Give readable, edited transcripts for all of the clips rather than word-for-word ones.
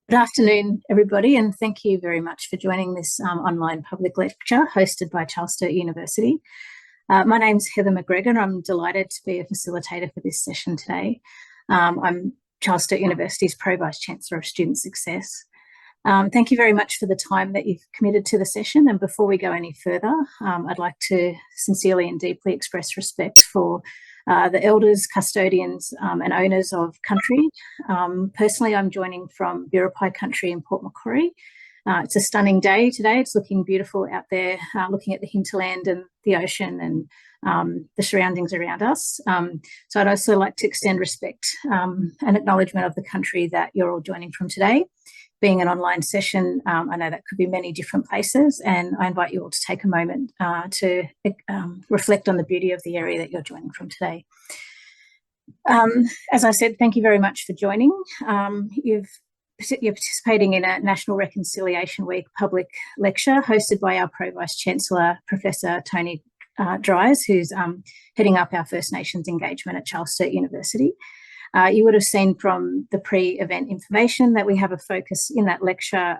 Good afternoon, everybody, and thank you very much for joining this online public lecture hosted by Charles Sturt University. My name's Heather McGregor, and I'm delighted to be a facilitator for this session today. I'm Charles Sturt University's Pro Vice-Chancellor of Student Success. Thank you very much for the time that you've committed to the session, and before we go any further, I'd like to sincerely and deeply express respect for the elders, custodians and owners of country. Personally, I'm joining from Biripi country in Port Macquarie. It's a stunning day today. It's looking beautiful out there, looking at the hinterland and the ocean and the surroundings around us. So I'd also like to extend respect and acknowledgement of the country that you're all joining from today. Being an online session, I know that could be many different places, and I invite you all to take a moment to reflect on the beauty of the area that you're joining from today. As I said, thank you very much for joining. You're participating in a National Reconciliation Week public lecture hosted by our Pro Vice-Chancellor, Professor Tony Dries, who's heading up our First Nations engagement at Charles Sturt University. You would have seen from the pre-event information that we have a focus in that lecture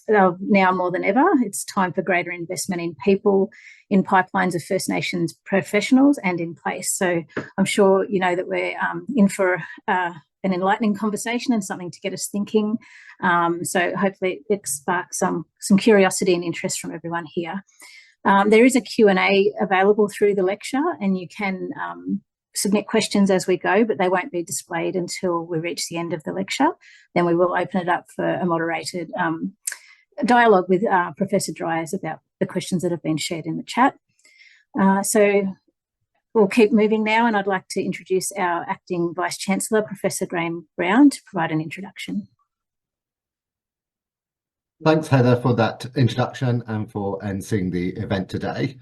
of now more than ever. It's time for greater investment in people, in pipelines of First Nations professionals and in place. So I'm sure you know that we're in for an enlightening conversation and something to get us thinking. So hopefully it sparks some curiosity and interest from everyone here. There is a Q&A available through the lecture, and you can submit questions as we go, but they won't be displayed until we reach the end of the lecture. Then we will open it up for a moderated dialogue with Professor Dries about the questions that have been shared in the chat. So we'll keep moving now, and I'd like to introduce our Acting Vice-Chancellor, Professor Graham Brown, to provide an introduction. Thanks, Heather, for that introduction and for emceeing the event today.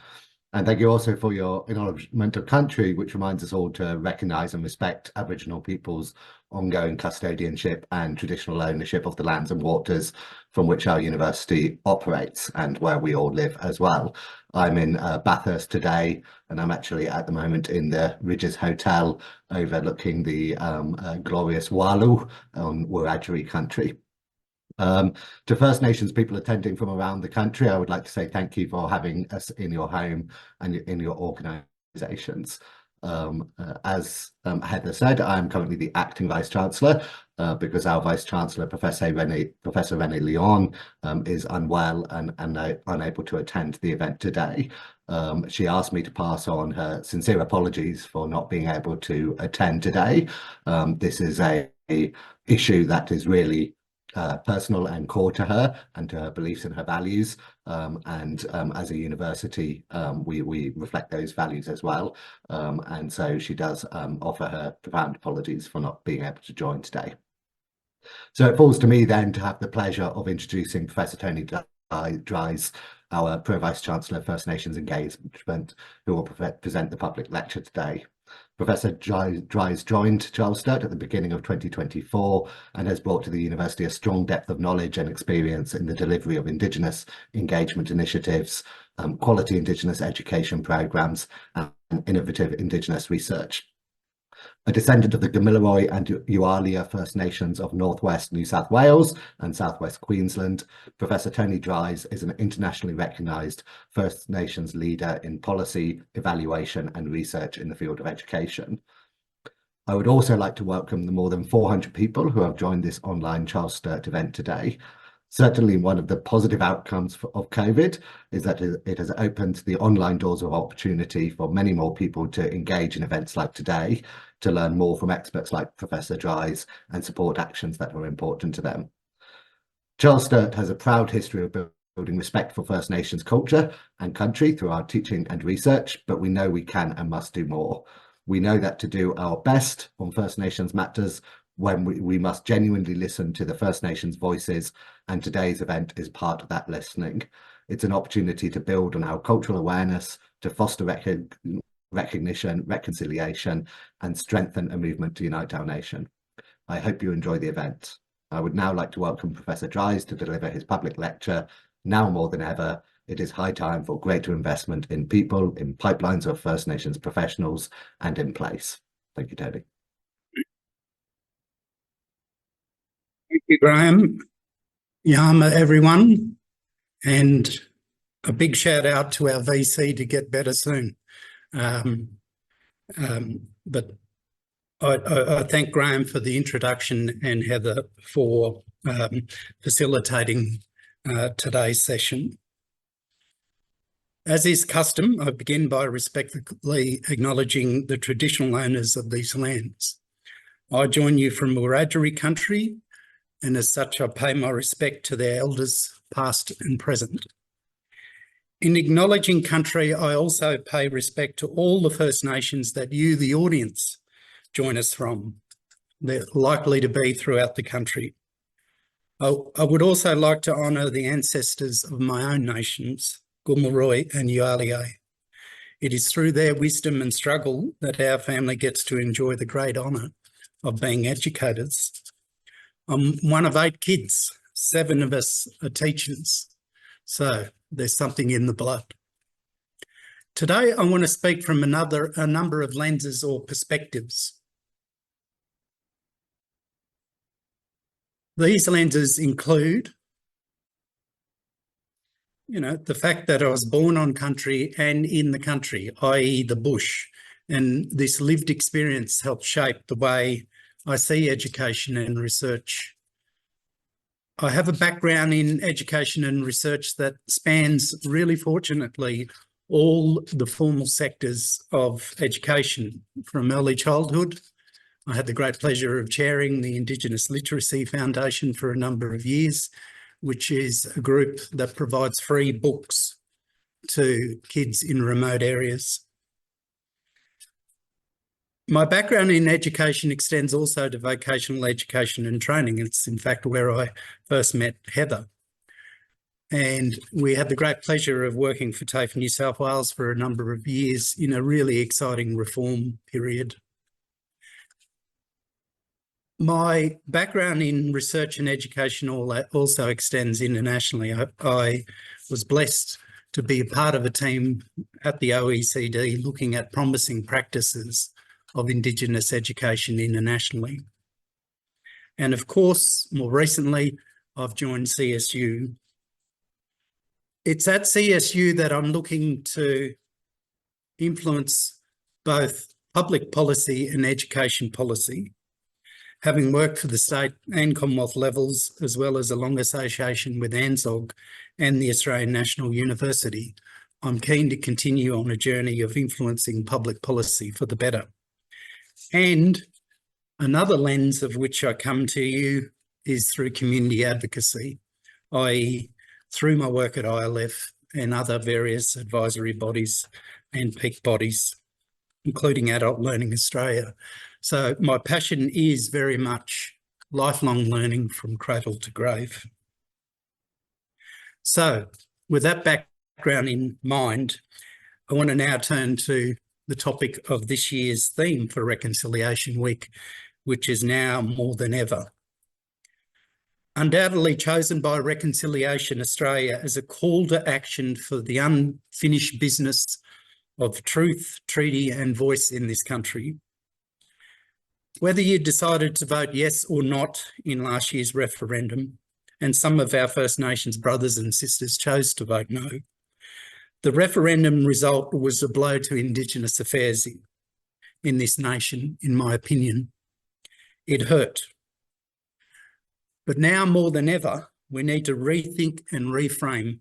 And thank you also for your acknowledgement of country, which reminds us all to recognise and respect Aboriginal people's ongoing custodianship and traditional ownership of the lands and waters from which our university operates and where we all live as well. I'm in Bathurst today, and I'm actually at the moment in the Ridges Hotel overlooking the glorious Walu on Wiradjuri country. To First Nations people attending from around the country, I would like to say thank you for having us in your home and in your organisations. As Heather said, I am currently the Acting Vice-Chancellor because our Vice-Chancellor, Professor René Leon, is unwell and unable to attend the event today. She asked me to pass on her sincere apologies for not being able to attend today. This is an issue that is really personal and core to her and to her beliefs and her values, and as a university we reflect those values as well, and so she does offer her profound apologies for not being able to join today. So it falls to me then to have the pleasure of introducing Professor Tony Dries, our Pro Vice-Chancellor of First Nations Engagement, who will present the public lecture today. Professor Dries joined Charles Sturt at the beginning of 2024 and has brought to the university a strong depth of knowledge and experience in the delivery of Indigenous engagement initiatives, quality Indigenous education programmes and innovative Indigenous research. A descendant of the Gamilaroi and Yualia First Nations of Northwest New South Wales and Southwest Queensland, Professor Tony Dries is an internationally recognised First Nations leader in policy, evaluation and research in the field of education. I would also like to welcome the more than 400 people who have joined this online Charles Sturt event today. Certainly one of the positive outcomes of COVID is that it has opened the online doors of opportunity for many more people to engage in events like today, to learn more from experts like Professor Dries and support actions that are important to them. Charles Sturt has a proud history of building respect for First Nations culture and country through our teaching and research, but we know we can and must do more. We know that to do our best on First Nations matters, when we must genuinely listen to the First Nations voices, and today's event is part of that listening. It's an opportunity to build on our cultural awareness, to foster recognition, reconciliation, and strengthen a movement to unite our nation. I hope you enjoy the event. I would now like to welcome Professor Dries to deliver his public lecture. Now more than ever, it is high time for greater investment in people, in pipelines of First Nations professionals, and in place. Thank you, Tony. Thank you, Graham. Yama, everyone. And a big shout out to our VC to get better soon. But I thank Graham for the introduction and Heather for facilitating today's session. As is custom, I begin by respectfully acknowledging the traditional owners of these lands. I join you from Wiradjuri country, and as such I pay my respect to their elders past and present. In acknowledging country, I also pay respect to all the First Nations that you, the audience, join us from. They're likely to be throughout the country. I would also like to honour the ancestors of my own nations, Gomeroi and Yualiai. It is through their wisdom and struggle that our family gets to enjoy the great honour of being educators. I'm one of 8 kids. 7 of us are teachers. So there's something in the blood. Today, I want to speak from a number of lenses or perspectives. These lenses include, the fact that I was born on country and in the country, i.e. the bush, and this lived experience helped shape the way I see education and research. I have a background in education and research that spans, really fortunately, all the formal sectors of education, from early childhood. I had the great pleasure of chairing the Indigenous Literacy Foundation for a number of years, which is a group that provides free books to kids in remote areas. My background in education extends also to vocational education and training. It's in fact where I first met Heather. And we had the great pleasure of working for TAFE New South Wales for a number of years in a really exciting reform period. My background in research and education also extends internationally. I was blessed to be a part of a team at the OECD looking at promising practices of Indigenous education internationally. And of course, more recently, I've joined CSU. It's at CSU that I'm looking to influence both public policy and education policy. Having worked for the state and Commonwealth levels, as well as a long association with ANZOG and the Australian National University, I'm keen to continue on a journey of influencing public policy for the better. And another lens of which I come to you is through community advocacy, i.e. through my work at ILF and other various advisory bodies and peak bodies, including Adult Learning Australia. So my passion is very much lifelong learning from cradle to grave. So with that background in mind, I want to now turn to the topic of this year's theme for Reconciliation Week, which is now more than ever. Undoubtedly chosen by Reconciliation Australia as a call to action for the unfinished business of truth, treaty and voice in this country. Whether you decided to vote yes or not in last year's referendum, and some of our First Nations brothers and sisters chose to vote no, the referendum result was a blow to Indigenous affairs in this nation, in my opinion. It hurt. But now more than ever, we need to rethink and reframe.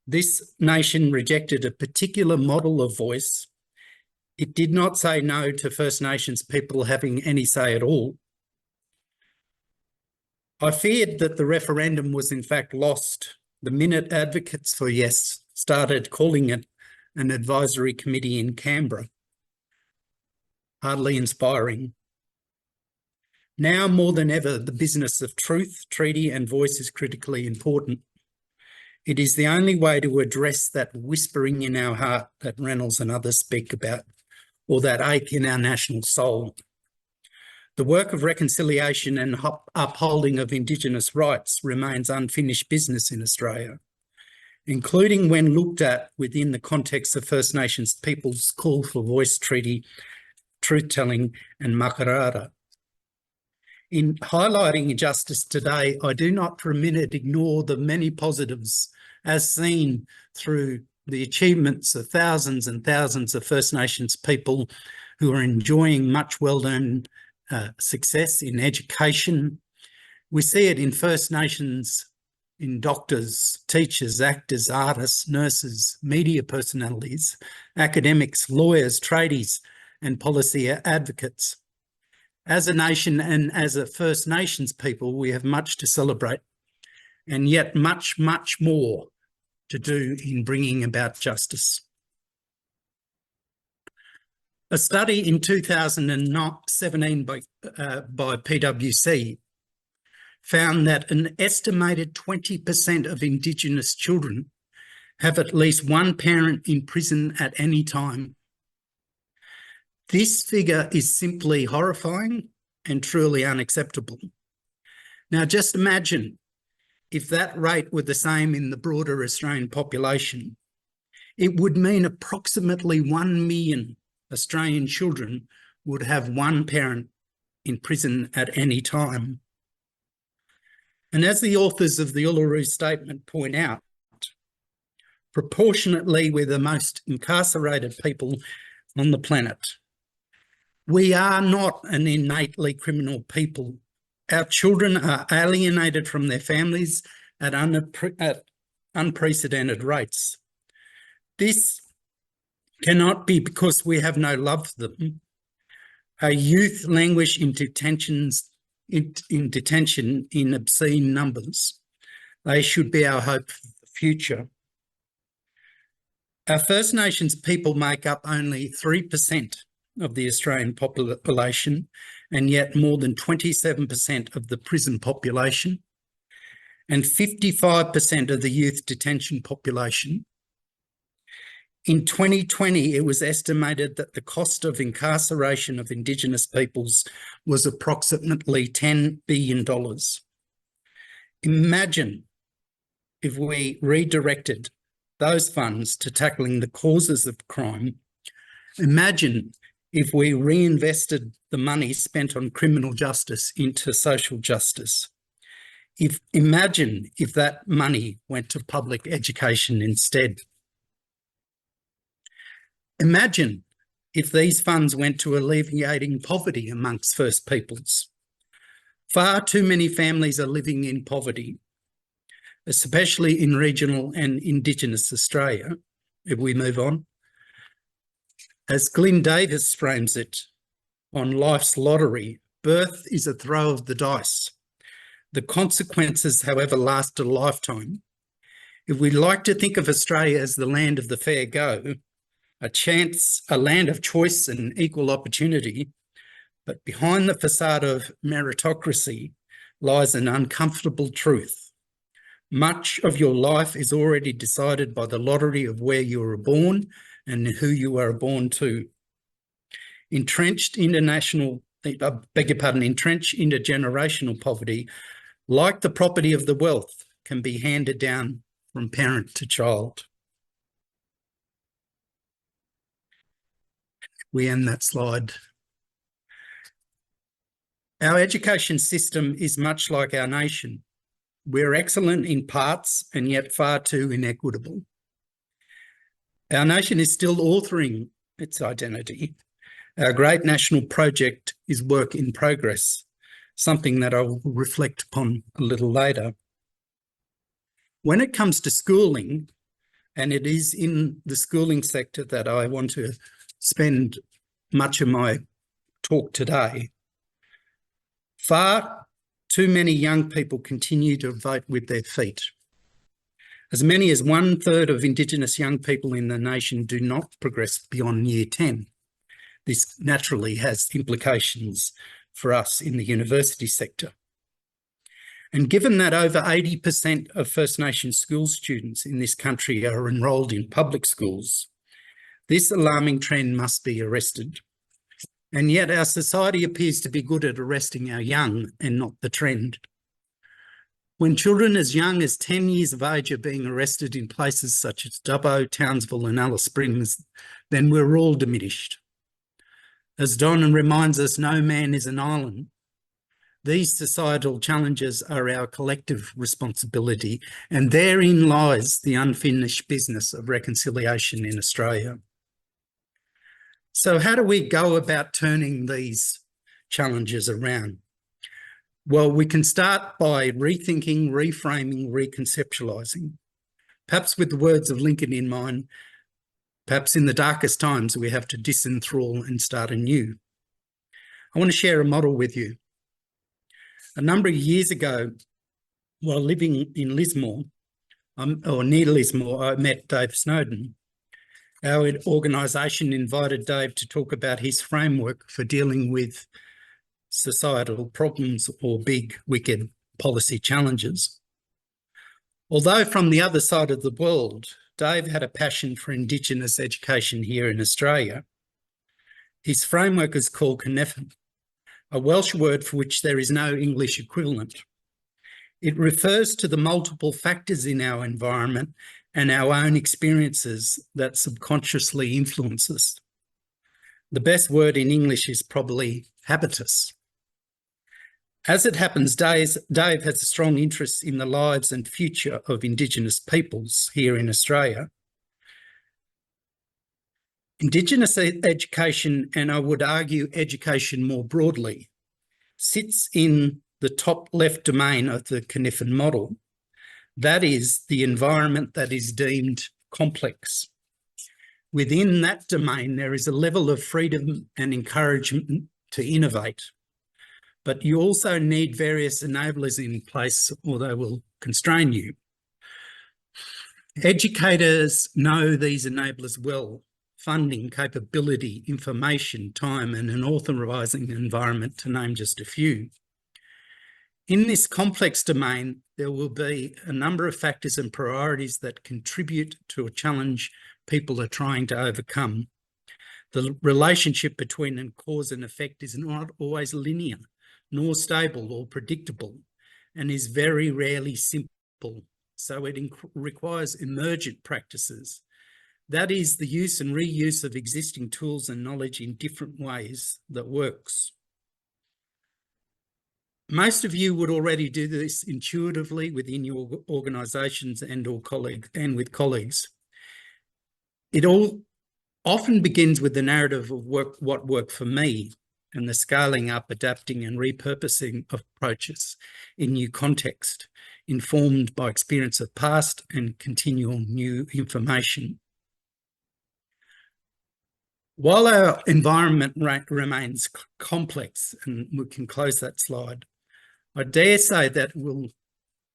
This nation rejected a particular model of voice. It did not say no to First Nations people having any say at all. I feared that the referendum was in fact lost the minute advocates for yes started calling it an advisory committee in Canberra. Hardly inspiring. Now more than ever, the business of truth, treaty and voice is critically important. It is the only way to address that whispering in our heart that Reynolds and others speak about, or that ache in our national soul. The work of reconciliation and upholding of Indigenous rights remains unfinished business in Australia, including when looked at within the context of First Nations people's call for voice treaty, truth-telling and makarara. In highlighting injustice today, I do not for a minute ignore the many positives as seen through the achievements of thousands and thousands of First Nations people who are enjoying much well-earned success in education. We see it in First Nations, in doctors, teachers, actors, artists, nurses, media personalities, academics, lawyers, tradies, and policy advocates. As a nation and as a First Nations people, we have much to celebrate and yet much, much more to do in bringing about justice. A study in 2017 by PwC found that an estimated 20% of Indigenous children have at least one parent in prison at any time. This figure is simply horrifying and truly unacceptable. Now, just imagine if that rate were the same in the broader Australian population. It would mean approximately 1 million Australian children would have one parent in prison at any time. And as the authors of the Uluru Statement point out, proportionately we're the most incarcerated people on the planet. We are not an innately criminal people. Our children are alienated from their families at unprecedented rates. This cannot be because we have no love for them. Our youth languish in detention in obscene numbers. They should be our hope for the future. Our First Nations people make up only 3% of the Australian population, and yet more than 27% of the prison population and 55% of the youth detention population. In 2020, it was estimated that the cost of incarceration of Indigenous peoples was approximately $10 billion. Imagine if we redirected those funds to tackling the causes of crime. Imagine if we reinvested the money spent on criminal justice into social justice. Imagine if that money went to public education instead. Imagine if these funds went to alleviating poverty amongst First Peoples. Far too many families are living in poverty, especially in regional and Indigenous Australia. If we move on. As Glyn Davis frames it on Life's Lottery, birth is a throw of the dice. The consequences, however, last a lifetime. If we like to think of Australia as the land of the fair go, a land of choice and equal opportunity, but behind the facade of meritocracy lies an uncomfortable truth. Much of your life is already decided by the lottery of where you were born and who you are born to. Entrenched intergenerational poverty, like the property of the wealth, can be handed down from parent to child. We end that slide. Our education system is much like our nation. We're excellent in parts and yet far too inequitable. Our nation is still authoring its identity. Our great national project is work in progress, something that I will reflect upon a little later. When it comes to schooling, and it is in the schooling sector that I want to spend much of my talk today, far too many young people continue to vote with their feet. As many as 1/3 of Indigenous young people in the nation do not progress beyond year 10. This naturally has implications for us in the university sector. And given that over 80% of First Nations school students in this country are enrolled in public schools, this alarming trend must be arrested. And yet our society appears to be good at arresting our young and not the trend. When children as young as 10 years of age are being arrested in places such as Dubbo, Townsville and Alice Springs, then we're all diminished. As Don reminds us, no man is an island. These societal challenges are our collective responsibility, and therein lies the unfinished business of reconciliation in Australia. So how do we go about turning these challenges around? Well, we can start by rethinking, reframing, reconceptualising. Perhaps with the words of Lincoln in mind, perhaps in the darkest times we have to disenthrall and start anew. I want to share a model with you. A number of years ago, while living in Lismore, or near Lismore, I met Dave Snowden. Our organisation invited Dave to talk about his framework for dealing with societal problems or big, wicked policy challenges. Although from the other side of the world, Dave had a passion for Indigenous education here in Australia. His framework is called Cynefin, a Welsh word for which there is no English equivalent. It refers to the multiple factors in our environment and our own experiences that subconsciously influence us. The best word in English is probably habitus. As it happens, Dave has a strong interest in the lives and future of Indigenous peoples here in Australia. Indigenous education, and I would argue education more broadly, sits in the top left domain of the Cynefin model. That is the environment that is deemed complex. Within that domain, there is a level of freedom and encouragement to innovate, but you also need various enablers in place or they will constrain you. Educators know these enablers well: funding, capability, information, time, and an authorising environment, to name just a few. In this complex domain, there will be a number of factors and priorities that contribute to a challenge people are trying to overcome. The relationship between a cause and effect is not always linear, nor stable or predictable, and is very rarely simple. So it requires emergent practices. That is the use and reuse of existing tools and knowledge in different ways that works. Most of you would already do this intuitively within your organisations and with colleagues. It all often begins with the narrative of what worked for me and the scaling up, adapting and repurposing of approaches in new context, informed by experience of past and continual new information. While our environment remains complex, and we can close that slide, I dare say that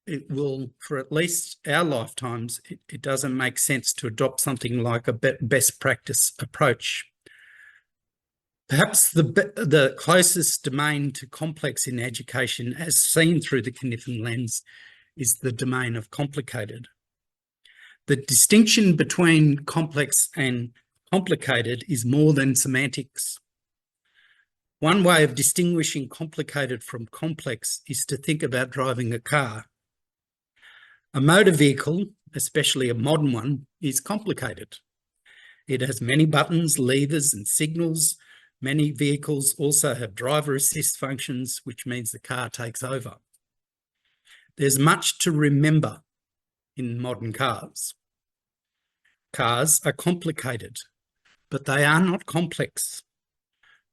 it will, for at least our lifetimes, it doesn't make sense to adopt something like a best practice approach. Perhaps the closest domain to complex in education, as seen through the Cynefin lens, is the domain of complicated. The distinction between complex and complicated is more than semantics. One way of distinguishing complicated from complex is to think about driving a car. A motor vehicle, especially a modern one, is complicated. It has many buttons, levers and signals. Many vehicles also have driver assist functions, which means the car takes over. There's much to remember in modern cars. Cars are complicated, but they are not complex.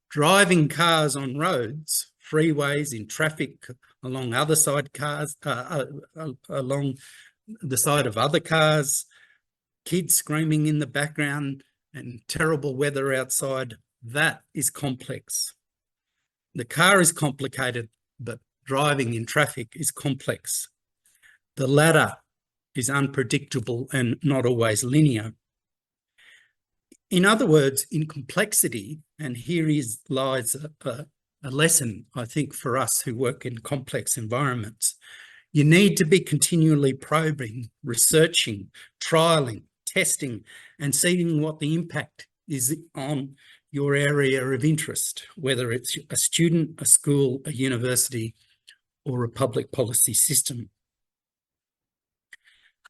Driving cars on roads, freeways, in traffic, along other side cars, along the side of other cars, kids screaming in the background and terrible weather outside, that is complex. The car is complicated, but driving in traffic is complex. The latter is unpredictable and not always linear. In other words, in complexity, and here lies a lesson, I think, for us who work in complex environments, you need to be continually probing, researching, trialling, testing, and seeing what the impact is on your area of interest, whether it's a student, a school, a university, or a public policy system.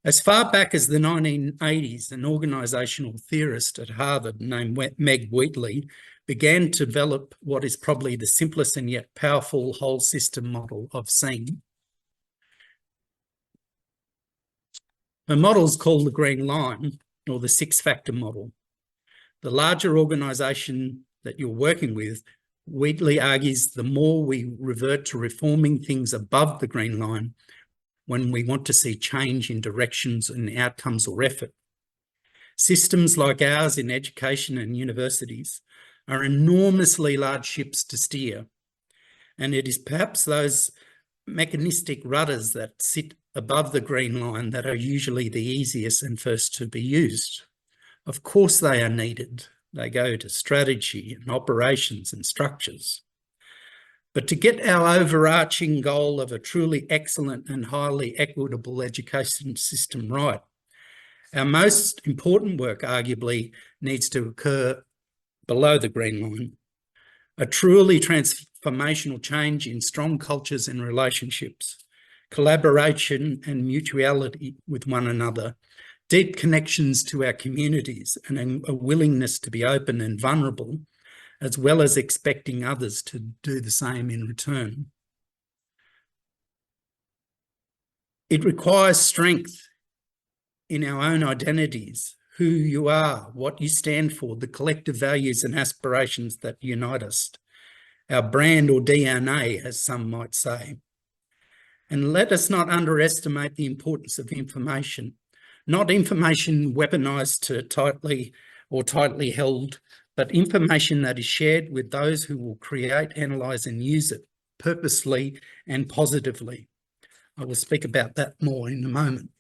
As far back as the 1980s, an organisational theorist at Harvard named Meg Wheatley began to develop what is probably the simplest and yet powerful whole system model of seeing. The model is called the Green Line, or the six-factor model. The larger organisation that you're working with, Wheatley argues, the more we revert to reforming things above the green line when we want to see change in directions and outcomes or effort. Systems like ours in education and universities are enormously large ships to steer, and it is perhaps those mechanistic rudders that sit above the green line that are usually the easiest and first to be used. Of course they are needed. They go to strategy and operations and structures. But to get our overarching goal of a truly excellent and highly equitable education system right, our most important work arguably needs to occur below the green line. A truly transformational change in strong cultures and relationships, collaboration and mutuality with one another, deep connections to our communities, and a willingness to be open and vulnerable, as well as expecting others to do the same in return. It requires strength in our own identities, who you are, what you stand for, the collective values and aspirations that unite us, our brand or DNA, as some might say. And let us not underestimate the importance of information. Not information weaponised to tightly held, but information that is shared with those who will create, analyse and use it purposely and positively. I will speak about that more in a moment.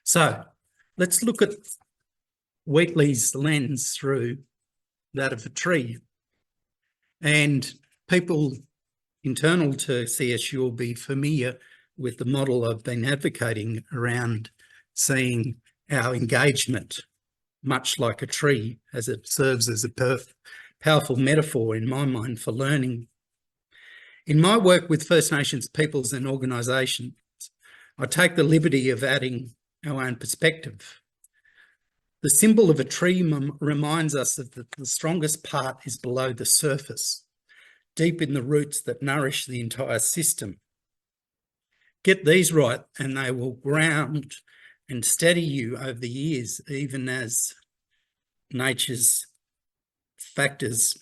So let's look at Wheatley's lens through that of a tree. And people internal to CSU will be familiar with the model I've been advocating around seeing our engagement much like a tree, as it serves as a powerful metaphor in my mind for learning. In my work with First Nations peoples and organisations, I take the liberty of adding our own perspective. The symbol of a tree reminds us that the strongest part is below the surface, deep in the roots that nourish the entire system. Get these right and they will ground and steady you over the years, even as nature's factors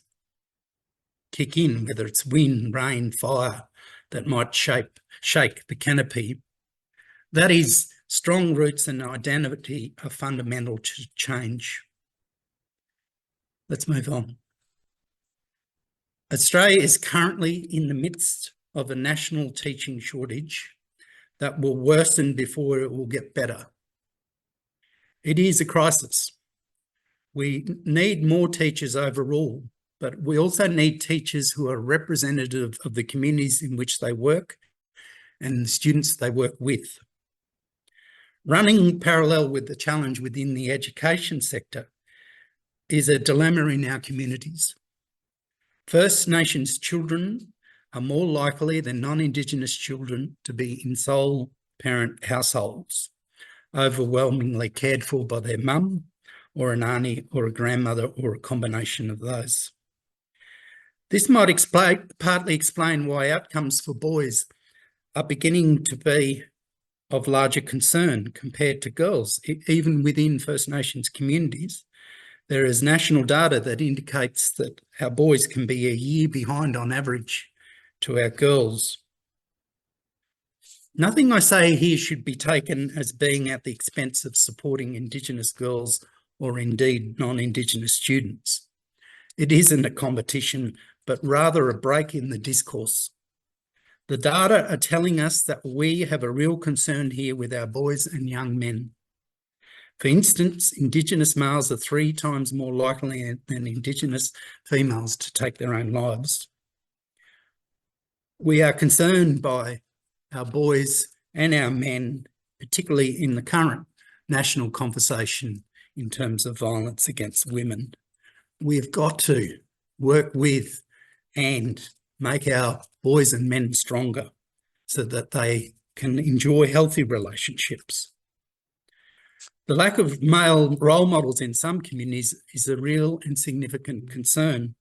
kick in, whether it's wind, rain, fire, that might shake the canopy. That is, strong roots and identity are fundamental to change. Let's move on. Australia is currently in the midst of a national teaching shortage that will worsen before it will get better. It is a crisis. We need more teachers overall, but we also need teachers who are representative of the communities in which they work and the students they work with. Running parallel with the challenge within the education sector is a dilemma in our communities. First Nations children are more likely than non-Indigenous children to be in sole parent households, overwhelmingly cared for by their mum or an auntie or a grandmother or a combination of those. This might partly explain why outcomes for boys are beginning to be of larger concern compared to girls. Even within First Nations communities, there is national data that indicates that our boys can be a year behind on average to our girls. Nothing I say here should be taken as being at the expense of supporting Indigenous girls or indeed non-Indigenous students. It isn't a competition, but rather a break in the discourse. The data are telling us that we have a real concern here with our boys and young men. For instance, Indigenous males are 3 times more likely than Indigenous females to take their own lives. We are concerned by our boys and our men, particularly in the current national conversation in terms of violence against women. We've got to work with and make our boys and men stronger so that they can enjoy healthy relationships. The lack of male role models in some communities is a real and significant concern.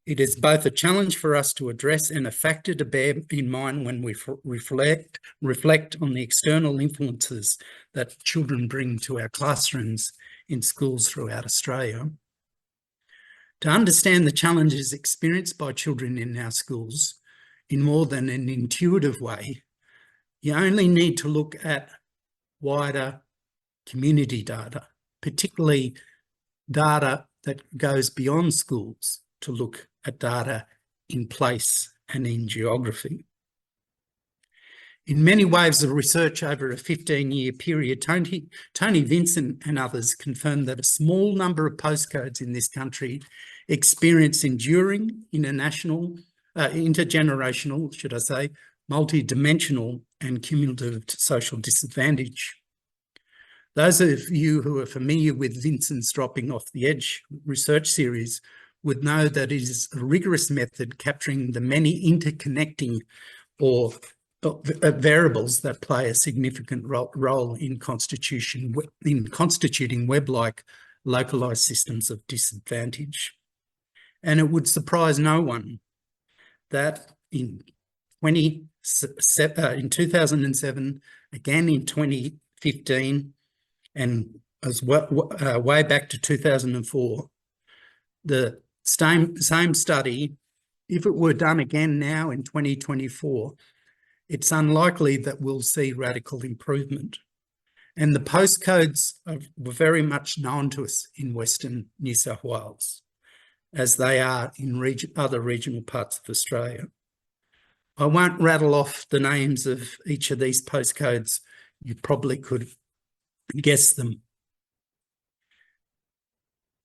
It is both a challenge for us to address and a factor to bear in mind when we reflect on the external influences that children bring to our classrooms in schools throughout Australia. To understand the challenges experienced by children in our schools in more than an intuitive way, you only need to look at wider community data, particularly data that goes beyond schools, to look at data in place and in geography. In many waves of research over a 15-year period, Tony Vincent and others confirmed that a small number of postcodes in this country experience enduring intergenerational, multi-dimensional and cumulative social disadvantage. Those of you who are familiar with Vincent's Dropping Off the Edge research series would know that it is a rigorous method capturing the many interconnecting or variables that play a significant role in constituting web-like localised systems of disadvantage. And it would surprise no one that in 2007, again in 2015, and as way back to 2004, the same study, if it were done again now in 2024, it's unlikely that we'll see radical improvement. And the postcodes were very much known to us in Western New South Wales, as they are in other regional parts of Australia. I won't rattle off the names of each of these postcodes. You probably could guess them.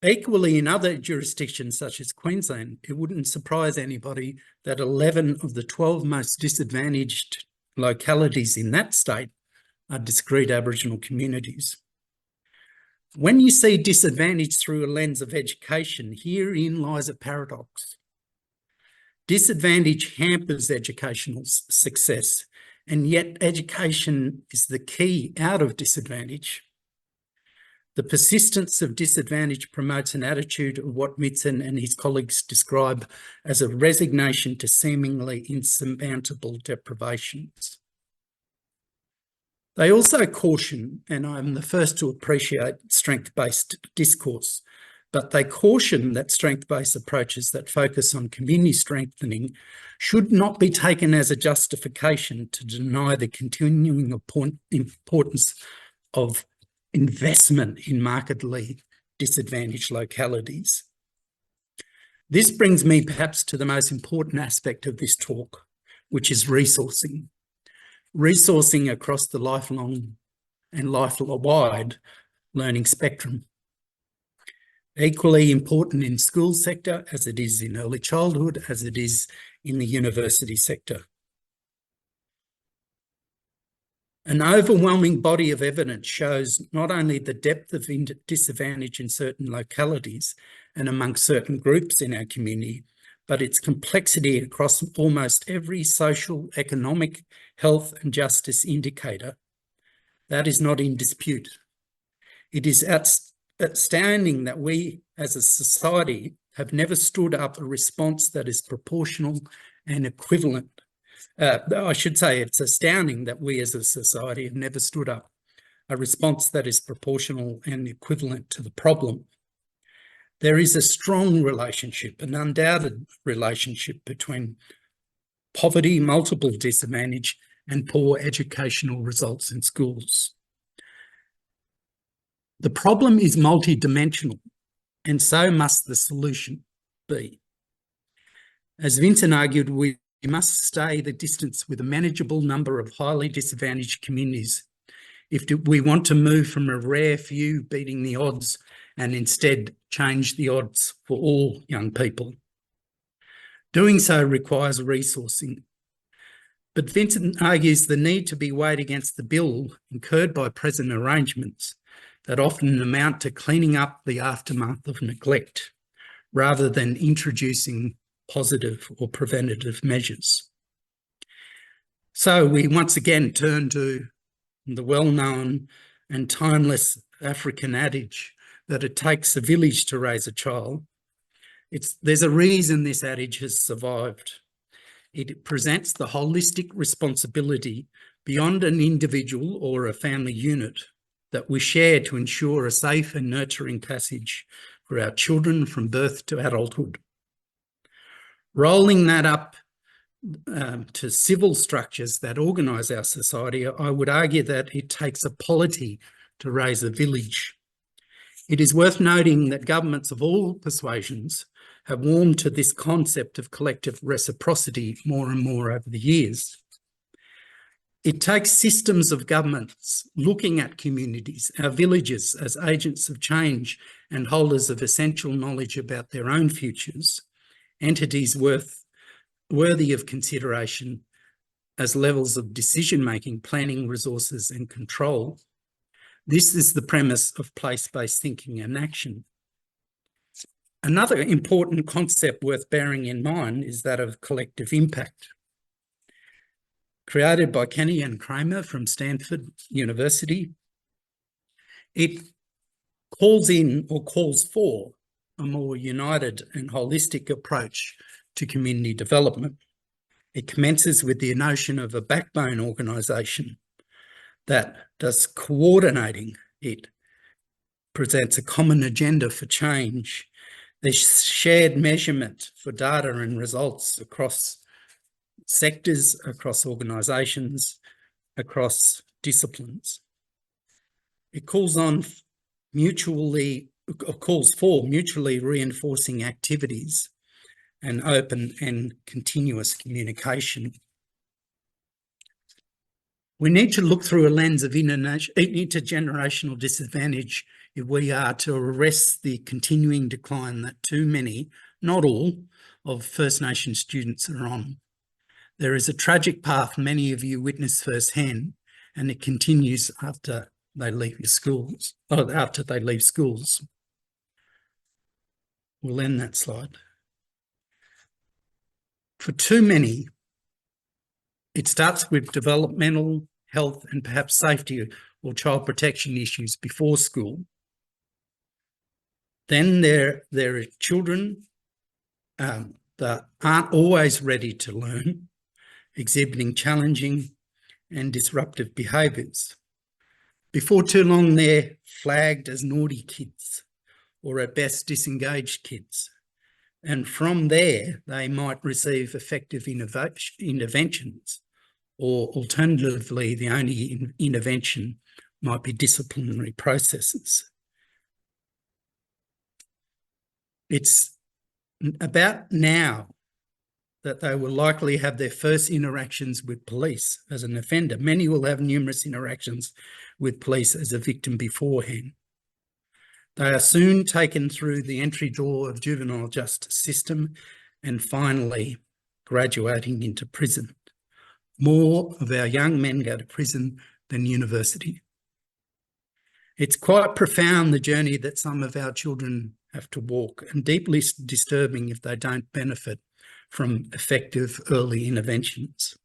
Equally, in other jurisdictions such as Queensland, it wouldn't surprise anybody that 11 of the 12 most disadvantaged localities in that state are discrete Aboriginal communities. When you see disadvantage through a lens of education, herein lies a paradox. Disadvantage hampers educational success, and yet education is the key out of disadvantage. The persistence of disadvantage promotes an attitude of what Vincent and his colleagues describe as a resignation to seemingly insurmountable deprivations. They also caution, and I'm the first to appreciate strength-based discourse, but they caution that strength-based approaches that focus on community strengthening should not be taken as a justification to deny the continuing importance of investment in markedly disadvantaged localities. This brings me perhaps to the most important aspect of this talk, which is resourcing. Resourcing across the lifelong and life-wide learning spectrum. Equally important in school sector as it is in early childhood, as it is in the university sector. An overwhelming body of evidence shows not only the depth of disadvantage in certain localities and amongst certain groups in our community, but its complexity across almost every social, economic, health and justice indicator. That is not in dispute. It is astounding that we as a society have never stood up a response that is proportional and equivalent. I should say it's astounding that we as a society have never stood up a response that is proportional and equivalent to the problem. There is a strong relationship, an undoubted relationship between poverty, multiple disadvantage, and poor educational results in schools. The problem is multidimensional, and so must the solution be. As Vincent argued, we must stay the distance with a manageable number of highly disadvantaged communities if we want to move from a rare few beating the odds and instead change the odds for all young people. Doing so requires resourcing. But Vincent argues the need to be weighed against the bill incurred by present arrangements that often amount to cleaning up the aftermath of neglect rather than introducing positive or preventative measures. So we once again turn to the well-known and timeless African adage that it takes a village to raise a child, there's a reason this adage has survived. It presents the holistic responsibility beyond an individual or a family unit that we share to ensure a safe and nurturing passage for our children from birth to adulthood. Rolling that up to civil structures that organise our society, I would argue that it takes a polity to raise a village. It is worth noting that governments of all persuasions have warmed to this concept of collective reciprocity more and more over the years. It takes systems of governments looking at communities, our villages, as agents of change and holders of essential knowledge about their own futures, entities worthy of consideration as levels of decision-making, planning, resources and control. This is the premise of place-based thinking and action. Another important concept worth bearing in mind is that of collective impact. Created by Kenny and Kramer from Stanford University, it calls in or calls for a more united and holistic approach to community development. It commences with the notion of a backbone organisation that does coordinating. It presents a common agenda for change. There's shared measurement for data and results across sectors, across organisations, across disciplines. It calls for mutually reinforcing activities and open and continuous communication. We need to look through a lens of intergenerational disadvantage if we are to arrest the continuing decline that too many, not all, of First Nation students are on. There is a tragic path many of you witness firsthand, and it continues after they leave schools. We'll end that slide. For too many, it starts with developmental, health and perhaps safety or child protection issues before school. Then there are children that aren't always ready to learn, exhibiting challenging and disruptive behaviours. Before too long, they're flagged as naughty kids or at best disengaged kids. And from there, they might receive effective interventions, or alternatively, the only intervention might be disciplinary processes. It's about now that they will likely have their first interactions with police as an offender. Many will have numerous interactions with police as a victim beforehand. They are soon taken through the entry door of juvenile justice system and finally graduating into prison. More of our young men go to prison than university. It's quite profound, the journey that some of our children have to walk, and deeply disturbing if they don't benefit from effective early interventions.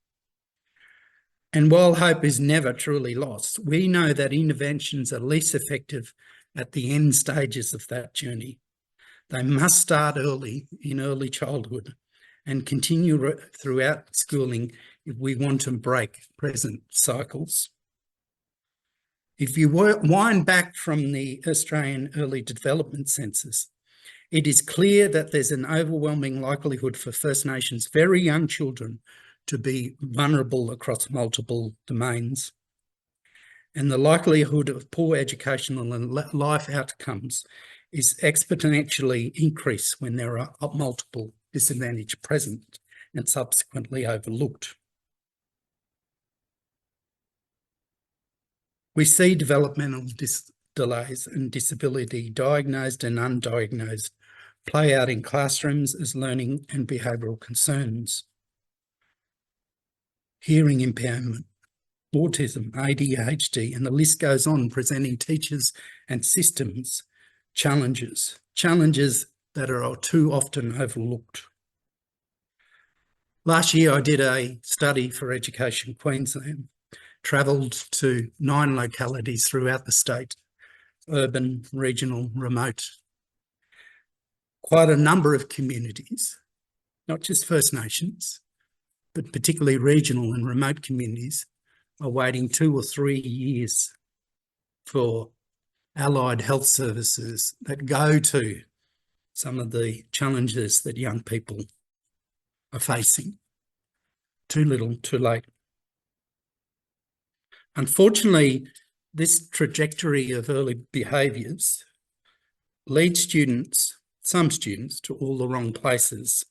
And while hope is never truly lost, we know that interventions are least effective at the end stages of that journey. They must start early, in early childhood, and continue throughout schooling if we want to break present cycles. If you wind back from the Australian Early Development Census, it is clear that there's an overwhelming likelihood for First Nations very young children to be vulnerable across multiple domains. And the likelihood of poor educational and life outcomes is exponentially increased when there are multiple disadvantages present and subsequently overlooked. We see developmental delays and disability, diagnosed and undiagnosed, play out in classrooms as learning and behavioural concerns. Hearing impairment, autism, ADHD, and the list goes on, presenting teachers and systems challenges that are too often overlooked. Last year, I did a study for Education Queensland, travelled to 9 localities throughout the state, urban, regional, remote. Quite a number of communities, not just First Nations, but particularly regional and remote communities, are waiting 2 or 3 years for allied health services that go to some of the challenges that young people are facing. Too little, too late. Unfortunately, this trajectory of early behaviours leads some students, to all the wrong places,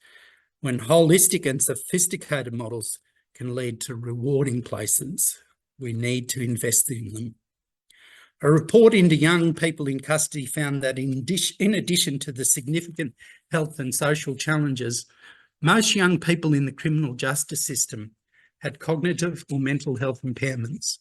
when holistic and sophisticated models can lead to rewarding places. We need to invest in them. A report into young people in custody found that in addition to the significant health and social challenges, most young people in the criminal justice system had cognitive or mental health impairments.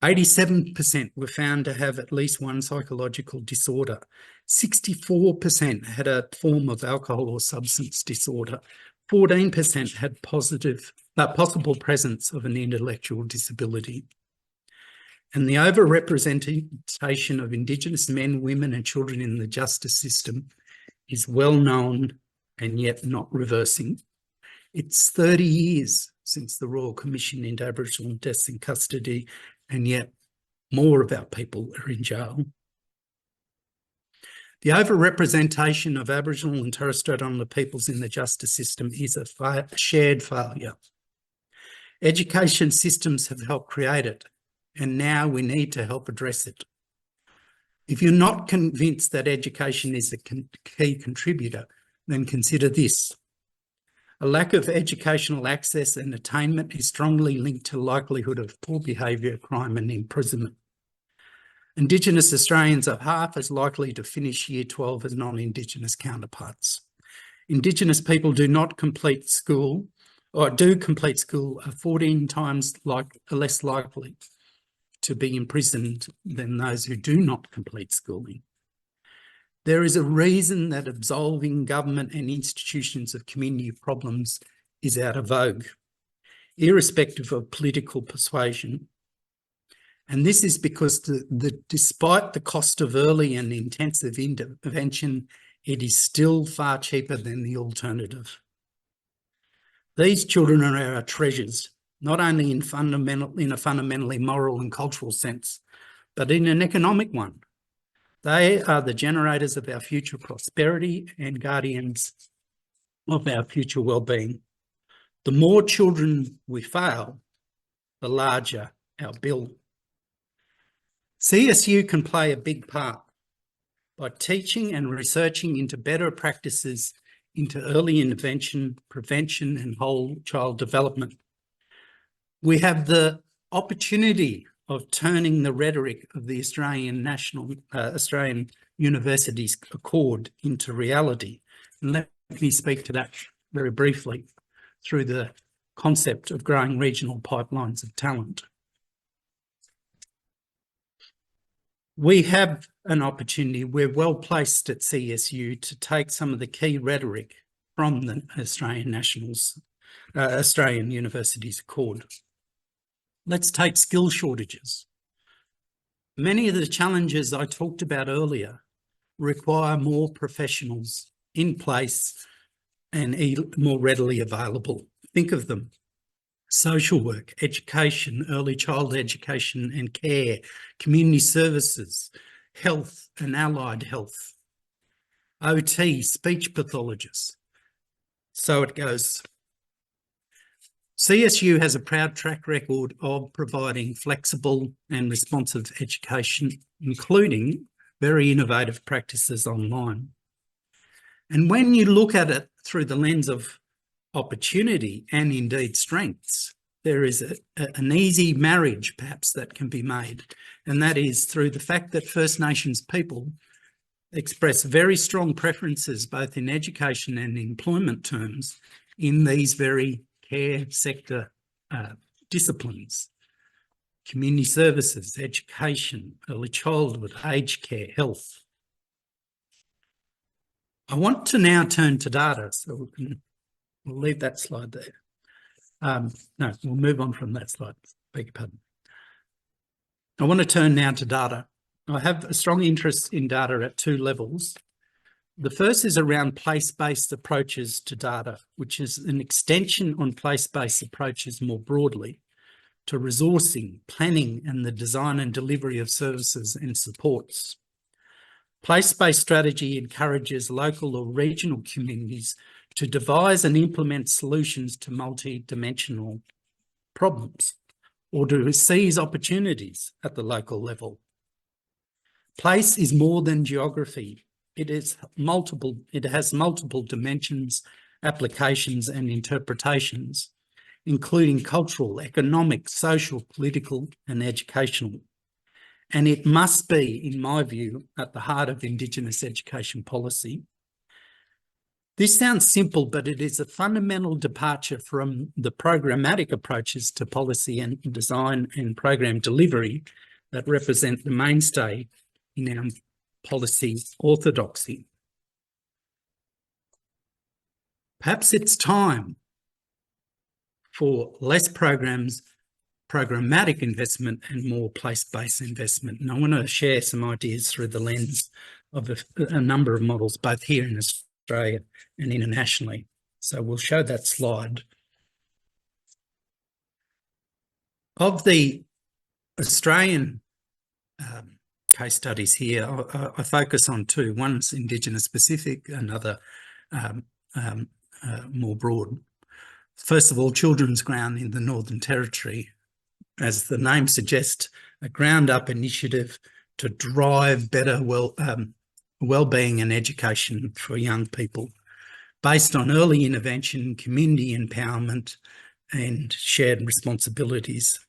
87% were found to have at least one psychological disorder. 64% had a form of alcohol or substance disorder. 14% had possible presence of an intellectual disability. And the overrepresentation of Indigenous men, women and children in the justice system is well known and yet not reversing. It's 30 years since the Royal Commission into Aboriginal deaths in custody, and yet more of our people are in jail. The overrepresentation of Aboriginal and Torres Strait Islander peoples in the justice system is a shared failure. Education systems have helped create it, and now we need to help address it. If you're not convinced that education is a key contributor, then consider this. A lack of educational access and attainment is strongly linked to likelihood of poor behaviour, crime and imprisonment. Indigenous Australians are half as likely to finish Year 12 as non-Indigenous counterparts. Indigenous people do not complete school, or do complete school, are 14 times less likely to be imprisoned than those who do not complete schooling. There is a reason that absolving government and institutions of community problems is out of vogue, irrespective of political persuasion. And this is because despite the cost of early and intensive intervention, it is still far cheaper than the alternative. These children are our treasures, not only in a fundamentally moral and cultural sense, but in an economic one. They are the generators of our future prosperity and guardians of our future well-being. The more children we fail, the larger our bill. CSU can play a big part by teaching and researching into better practices into early intervention, prevention and whole child development. We have the opportunity of turning the rhetoric of the Australian Universities Accord into reality. And let me speak to that very briefly through the concept of growing regional pipelines of talent. We have an opportunity, we're well placed at CSU to take some of the key rhetoric from the Australian Universities Accord. Let's take skill shortages. Many of the challenges I talked about earlier require more professionals in place and more readily available. Think of them: social work, education, early child education and care, community services, health and allied health, OT, speech pathologists. So it goes. CSU has a proud track record of providing flexible and responsive education, including very innovative practices online. And when you look at it through the lens of opportunity and indeed strengths, there is an easy marriage perhaps that can be made, and that is through the fact that First Nations people express very strong preferences both in education and employment terms in these very care sector disciplines: community services, education, early childhood, aged care, health. I want to now turn to data, so we'll leave that slide there. No, we'll move on from that slide. Beg your pardon. I want to turn now to data. I have a strong interest in data at two levels. The first is around place-based approaches to data, which is an extension on place-based approaches more broadly to resourcing, planning, and the design and delivery of services and supports. Place-based strategy encourages local or regional communities to devise and implement solutions to multi-dimensional problems or to seize opportunities at the local level. Place is more than geography. It has multiple dimensions, applications, and interpretations, including cultural, economic, social, political, and educational. And it must be, in my view, at the heart of Indigenous education policy. This sounds simple, but it is a fundamental departure from the programmatic approaches to policy and design and program delivery that represent the mainstay in our policy orthodoxy. Perhaps it's time for less programmatic investment and more place-based investment. And I want to share some ideas through the lens of a number of models, both here in Australia and internationally. So we'll show that slide. Of the Australian case studies here, I focus on two. One's Indigenous specific, another more broad. First of all, Children's Ground in the Northern Territory, as the name suggests, a ground-up initiative to drive better well-being and education for young people, based on early intervention, community empowerment, and shared responsibilities.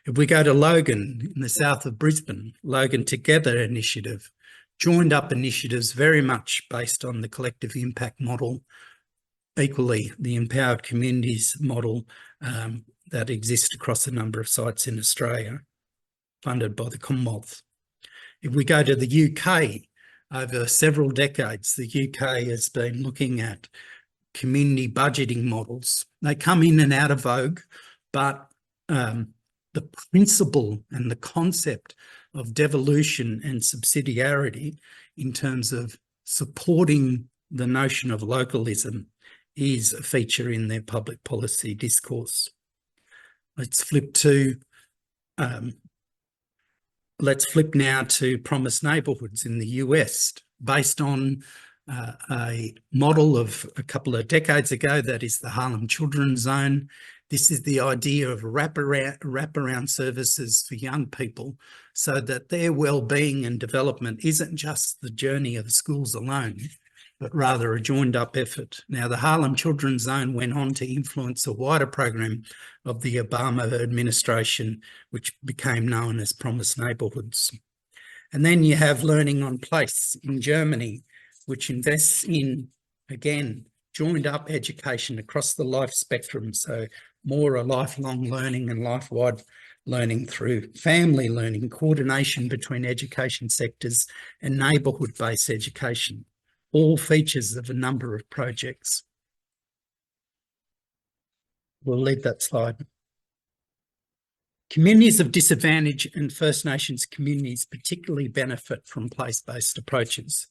If we go to Logan in the south of Brisbane, Logan Together initiative, joined up initiatives very much based on the collective impact model, equally the empowered communities model that exists across a number of sites in Australia, funded by the Commonwealth. If we go to the UK, over several decades, the UK has been looking at community budgeting models. They come in and out of vogue, but the principle and the concept of devolution and subsidiarity in terms of supporting the notion of localism is a feature in their public policy discourse. Let's flip now to Promised Neighbourhoods in the US, based on a model of a couple of decades ago, that is the Harlem Children's Zone. This is the idea of wraparound services for young people so that their well-being and development isn't just the journey of schools alone, but rather a joined-up effort. Now, the Harlem Children's Zone went on to influence a wider program of the Obama administration, which became known as Promised Neighbourhoods. And then you have Learning on Place in Germany, which invests in, again, joined-up education across the life spectrum, so more a lifelong learning and life-wide learning through family learning, coordination between education sectors and neighbourhood-based education, all features of a number of projects. We'll leave that slide. Communities of disadvantage and First Nations communities particularly benefit from place-based approaches.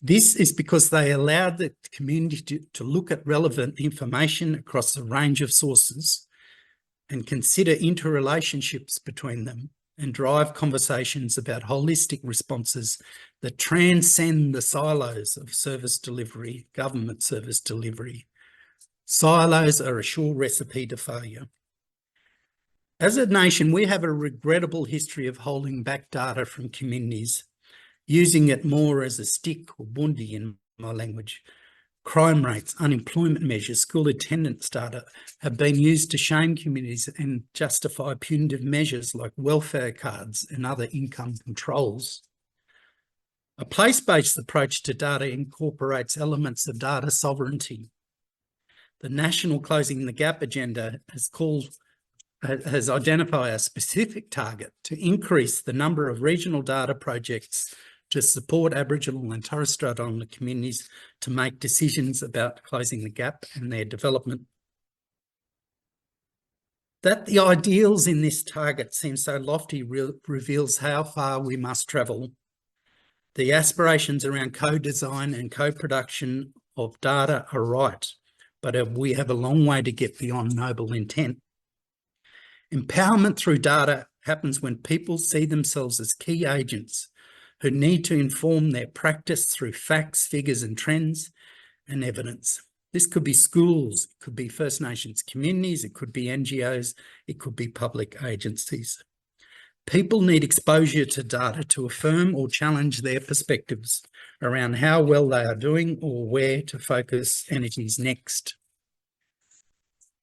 This is because they allow the community to look at relevant information across a range of sources and consider interrelationships between them and drive conversations about holistic responses that transcend the silos of service delivery, government service delivery. Silos are a sure recipe to failure. As a nation, we have a regrettable history of holding back data from communities, using it more as a stick or bundi in my language. Crime rates, unemployment measures, school attendance data have been used to shame communities and justify punitive measures like welfare cards and other income controls. A place-based approach to data incorporates elements of data sovereignty. The National Closing the Gap agenda has identified a specific target to increase the number of regional data projects to support Aboriginal and Torres Strait Islander communities to make decisions about closing the gap and their development. That the ideals in this target seem so lofty reveals how far we must travel. The aspirations around co-design and co-production of data are right, but we have a long way to get beyond noble intent. Empowerment through data happens when people see themselves as key agents who need to inform their practice through facts, figures and trends and evidence. This could be schools, it could be First Nations communities, it could be NGOs, it could be public agencies. People need exposure to data to affirm or challenge their perspectives around how well they are doing or where to focus energies next.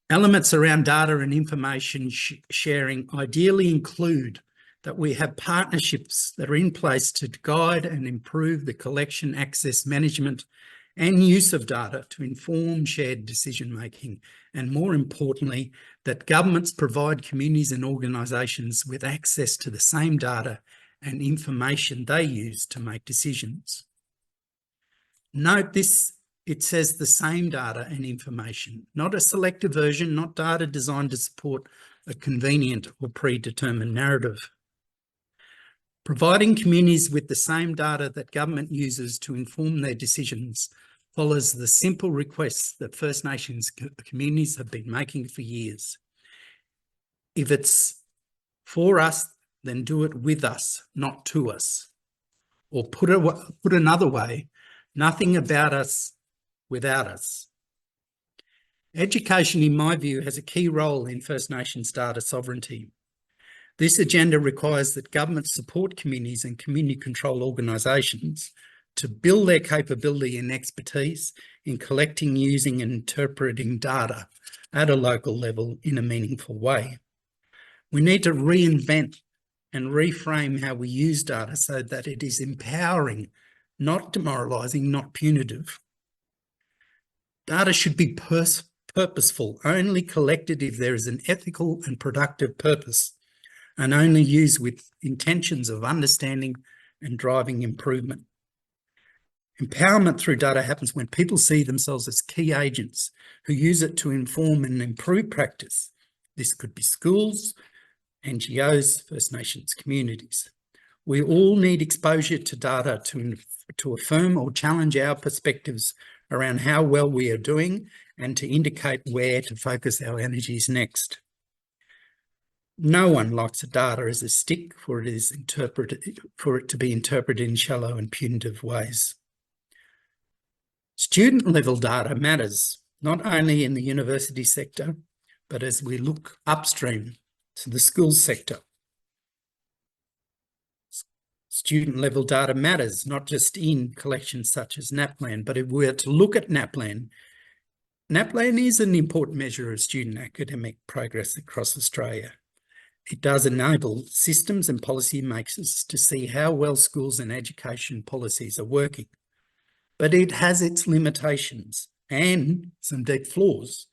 Elements around data and information sharing ideally include that we have partnerships that are in place to guide and improve the collection, access, management and use of data to inform shared decision-making, and more importantly, that governments provide communities and organisations with access to the same data and information they use to make decisions. Note this, it says the same data and information, not a selective version, not data designed to support a convenient or predetermined narrative. Providing communities with the same data that government uses to inform their decisions follows the simple requests that First Nations communities have been making for years. If it's for us, then do it with us, not to us. Or put another way, nothing about us without us. Education, in my view, has a key role in First Nations data sovereignty. This agenda requires that governments support communities and community control organisations to build their capability and expertise in collecting, using and interpreting data at a local level in a meaningful way. We need to reinvent and reframe how we use data so that it is empowering, not demoralising, not punitive. Data should be purposeful, only collected if there is an ethical and productive purpose, and only used with intentions of understanding and driving improvement. Empowerment through data happens when people see themselves as key agents who use it to inform and improve practice. This could be schools, NGOs, First Nations communities. We all need exposure to data to affirm or challenge our perspectives around how well we are doing and to indicate where to focus our energies next. No one likes a data as a stick for it to be interpreted in shallow and punitive ways. Student-level data matters, not only in the university sector, but as we look upstream to the schools sector. Student-level data matters, not just in collections such as NAPLAN, but if we are to look at NAPLAN, NAPLAN is an important measure of student academic progress across Australia. It does enable systems and policy makers to see how well schools and education policies are working. But it has its limitations and some deep flaws.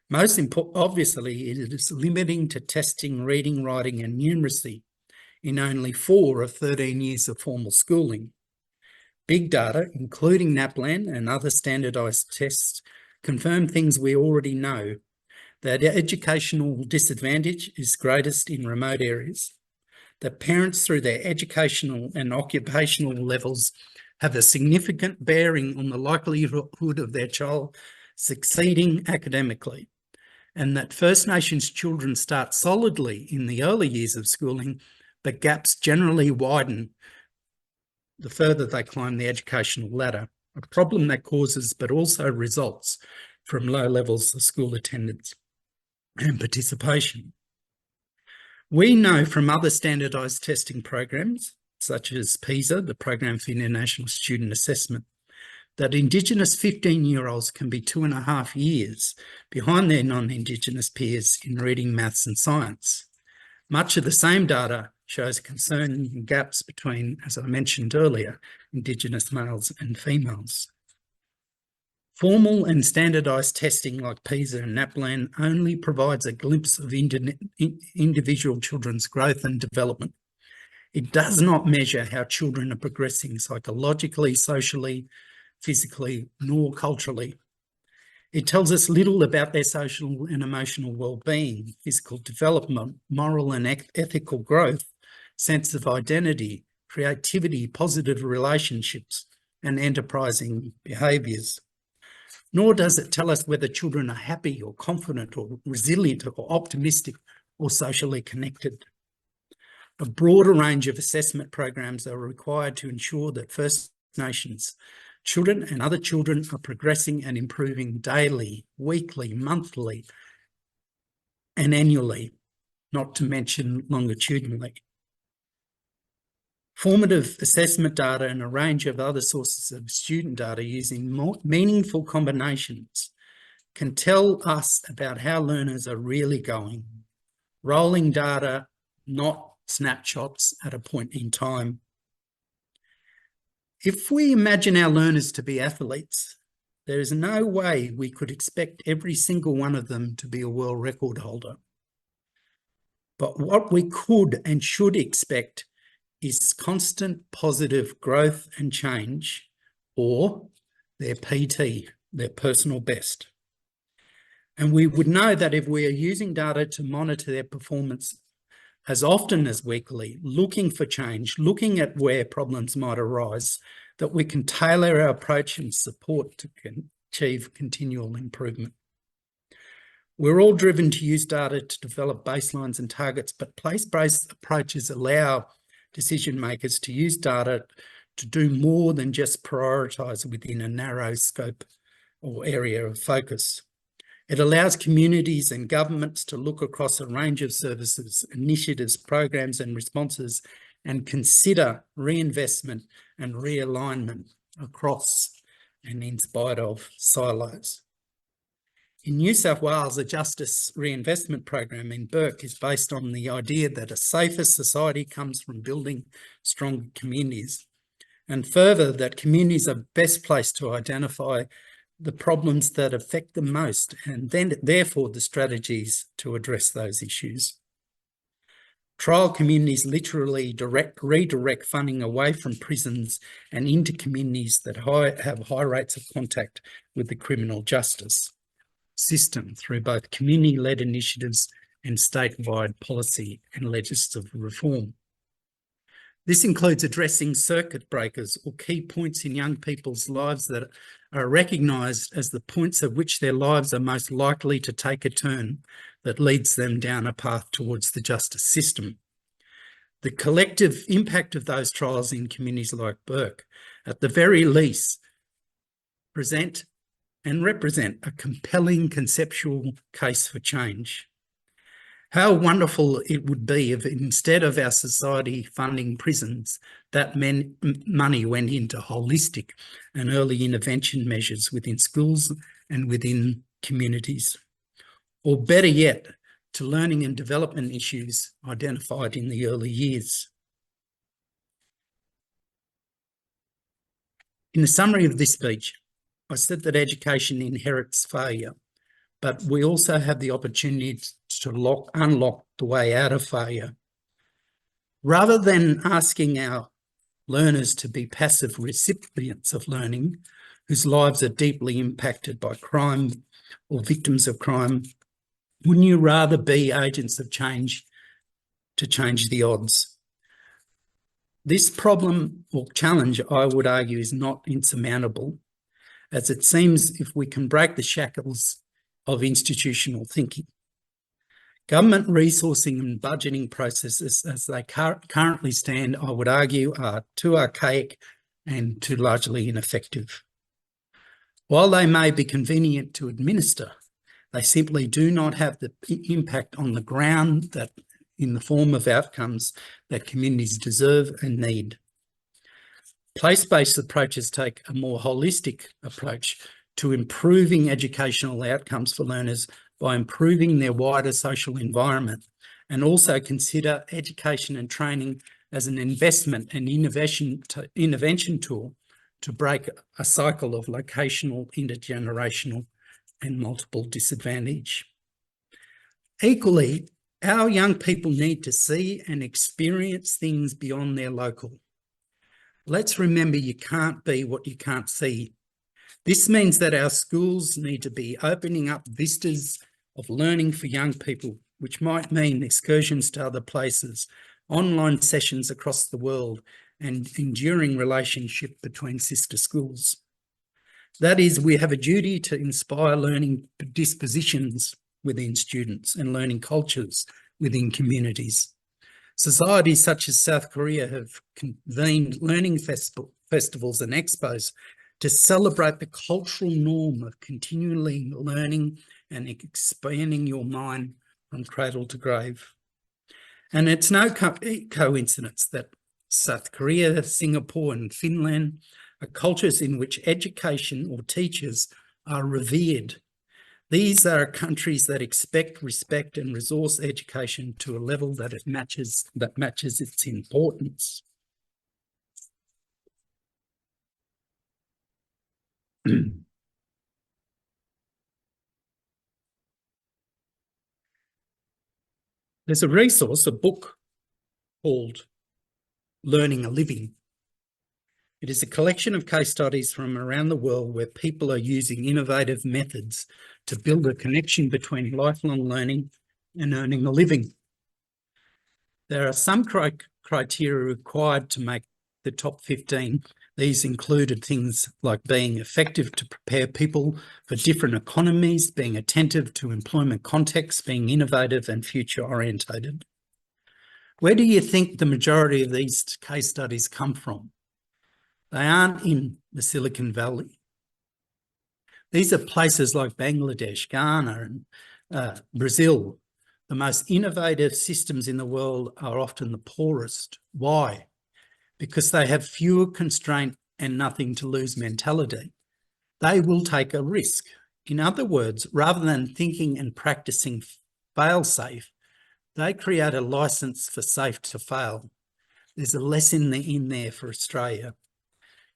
Most obviously, it is limiting to testing, reading, writing and numeracy in only 4 of 13 years of formal schooling. Big data, including NAPLAN and other standardised tests, confirm things we already know, that educational disadvantage is greatest in remote areas, that parents through their educational and occupational levels have a significant bearing on the likelihood of their child succeeding academically, and that First Nations children start solidly in the early years of schooling, but gaps generally widen the further they climb the educational ladder, a problem that causes but also results from low levels of school attendance and participation. We know from other standardised testing programs, such as PISA, the Program for International Student Assessment, that Indigenous 15-year-olds can be 2.5 years behind their non-Indigenous peers in reading, maths and science. Much of the same data shows concerning gaps between, as I mentioned earlier, Indigenous males and females. Formal and standardised testing like PISA and NAPLAN only provides a glimpse of individual children's growth and development. It does not measure how children are progressing psychologically, socially, physically, nor culturally. It tells us little about their social and emotional well-being, physical development, moral and ethical growth, sense of identity, creativity, positive relationships, and enterprising behaviours. Nor does it tell us whether children are happy or confident or resilient or optimistic or socially connected. A broader range of assessment programs are required to ensure that First Nations children and other children are progressing and improving daily, weekly, monthly, and annually, not to mention longitudinally. Formative assessment data and a range of other sources of student data using more meaningful combinations can tell us about how learners are really going. Rolling data, not snapshots at a point in time. If we imagine our learners to be athletes, there is no way we could expect every single one of them to be a world record holder. But what we could and should expect is constant positive growth and change, or their PT, their personal best. And we would know that if we are using data to monitor their performance as often as weekly, looking for change, looking at where problems might arise, that we can tailor our approach and support to achieve continual improvement. We're all driven to use data to develop baselines and targets, but place-based approaches allow decision makers to use data to do more than just prioritise within a narrow scope or area of focus. It allows communities and governments to look across a range of services, initiatives, programs and responses and consider reinvestment and realignment across and in spite of silos. In New South Wales, the Justice Reinvestment Program in Bourke is based on the idea that a safer society comes from building stronger communities, and further that communities are best placed to identify the problems that affect them most and then therefore the strategies to address those issues. Trial communities literally redirect funding away from prisons and into communities that have high rates of contact with the criminal justice system through both community-led initiatives and statewide policy and legislative reform. This includes addressing circuit breakers or key points in young people's lives that are recognised as the points at which their lives are most likely to take a turn that leads them down a path towards the justice system. The collective impact of those trials in communities like Bourke, at the very least, present and represent a compelling conceptual case for change. How wonderful it would be if instead of our society funding prisons, that money went into holistic and early intervention measures within schools and within communities. Or better yet, to learning and development issues identified in the early years. In the summary of this speech, I said that education inherits failure, but we also have the opportunity to unlock the way out of failure. Rather than asking our learners to be passive recipients of learning, whose lives are deeply impacted by crime or victims of crime, wouldn't you rather be agents of change to change the odds? This problem or challenge, I would argue, is not insurmountable, as it seems if we can break the shackles of institutional thinking. Government resourcing and budgeting processes as they currently stand, I would argue, are too archaic and too largely ineffective. While they may be convenient to administer, they simply do not have the impact on the ground that in the form of outcomes that communities deserve and need. Place-based approaches take a more holistic approach to improving educational outcomes for learners by improving their wider social environment, and also consider education and training as an investment and intervention tool to break a cycle of locational, intergenerational and multiple disadvantage. Equally, our young people need to see and experience things beyond their local. Let's remember you can't be what you can't see. This means that our schools need to be opening up vistas of learning for young people, which might mean excursions to other places, online sessions across the world, and enduring relationship between sister schools. That is, we have a duty to inspire learning dispositions within students and learning cultures within communities. Societies such as South Korea have convened learning festivals and expos to celebrate the cultural norm of continually learning and expanding your mind from cradle to grave. And it's no coincidence that South Korea, Singapore and Finland are cultures in which education or teachers are revered. These are countries that expect, respect and resource education to a level that matches its importance. There's a resource, a book called Learning a Living. It is a collection of case studies from around the world where people are using innovative methods to build a connection between lifelong learning and earning a living. There are some criteria required to make the top 15. These included things like being effective to prepare people for different economies, being attentive to employment contexts, being innovative and future-orientated. Where do you think the majority of these case studies come from? They aren't in the Silicon Valley. These are places like Bangladesh, Ghana and Brazil. The most innovative systems in the world are often the poorest. Why? Because they have fewer constraint and nothing to lose mentality. They will take a risk. In other words, rather than thinking and practicing fail-safe, they create a license for safe to fail. There's a lesson in there for Australia.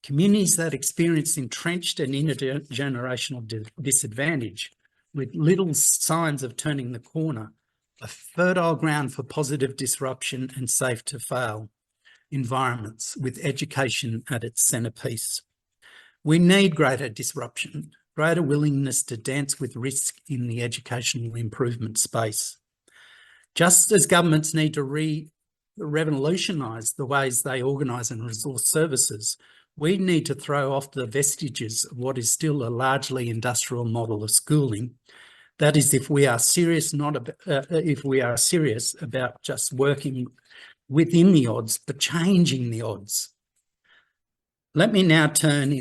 Communities that experience entrenched and intergenerational disadvantage with little signs of turning the corner are fertile ground for positive disruption and safe to fail environments with education at its centrepiece. We need greater disruption, greater willingness to dance with risk in the educational improvement space. Just as governments need to revolutionise the ways they organise and resource services, we need to throw off the vestiges of what is still a largely industrial model of schooling. That is, if we are serious, about just working within the odds, but changing the odds. Let me now turn,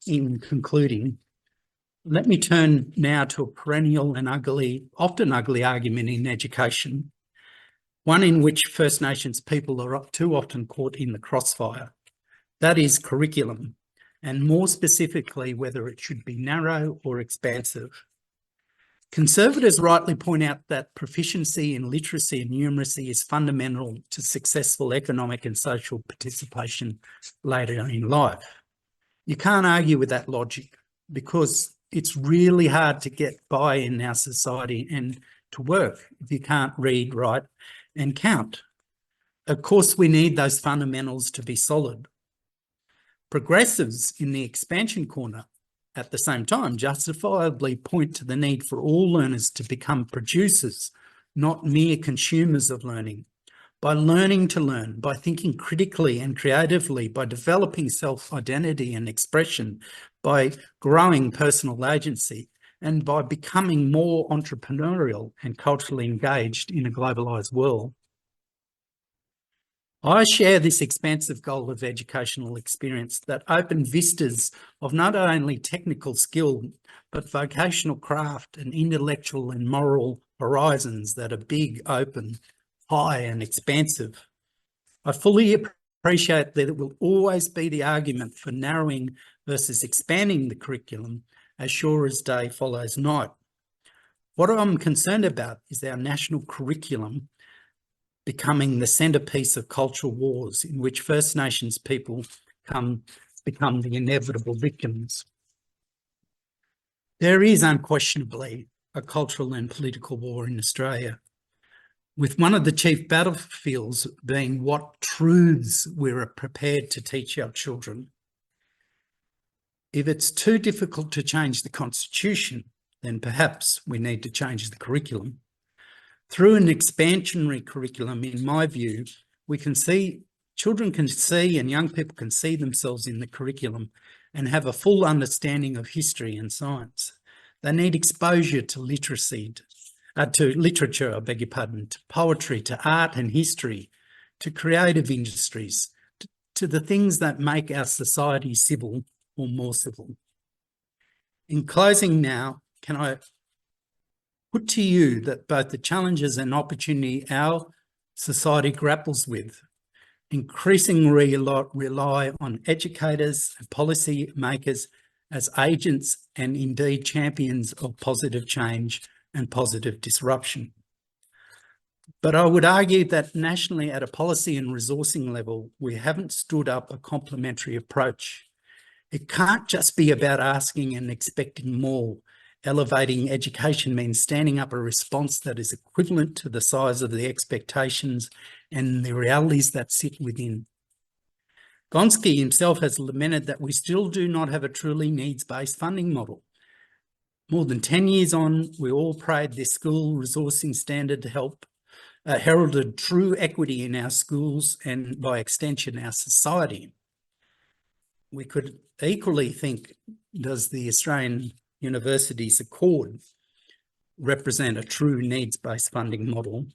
in concluding, let me turn now to a perennial and often ugly argument in education, one in which First Nations people are too often caught in the crossfire. That is curriculum, and more specifically, whether it should be narrow or expansive. Conservatives rightly point out that proficiency in literacy and numeracy is fundamental to successful economic and social participation later in life. You can't argue with that logic because it's really hard to get by in our society and to work if you can't read, write and count. Of course, we need those fundamentals to be solid. Progressives in the expansion corner at the same time justifiably point to the need for all learners to become producers, not mere consumers of learning. By learning to learn, by thinking critically and creatively, by developing self-identity and expression, by growing personal agency, and by becoming more entrepreneurial and culturally engaged in a globalised world. I share this expansive goal of educational experience that open vistas of not only technical skill, but vocational craft and intellectual and moral horizons that are big, open, high and expansive. I fully appreciate that it will always be the argument for narrowing versus expanding the curriculum as sure as day follows night. What I'm concerned about is our national curriculum becoming the centrepiece of cultural wars in which First Nations people become the inevitable victims. There is unquestionably a cultural and political war in Australia, with one of the chief battlefields being what truths we're prepared to teach our children. If it's too difficult to change the constitution, then perhaps we need to change the curriculum. Through an expansionary curriculum, in my view, we can see, children can see and young people can see themselves in the curriculum and have a full understanding of history and science. They need exposure to literacy, to literature, I beg your pardon, to poetry, to art and history, to creative industries, to the things that make our society civil or more civil. In closing now, can I put to you that both the challenges and opportunity our society grapples with increasingly rely on educators and policy makers as agents and indeed champions of positive change and positive disruption. But I would argue that nationally at a policy and resourcing level, we haven't stood up a complementary approach. It can't just be about asking and expecting more. Elevating education means standing up a response that is equivalent to the size of the expectations and the realities that sit within. Gonski himself has lamented that we still do not have a truly needs-based funding model. More than 10 years on, we all prayed this school resourcing standard to help heralded true equity in our schools and by extension our society. We could equally think, does the Australian Universities Accord represent a true needs-based funding model?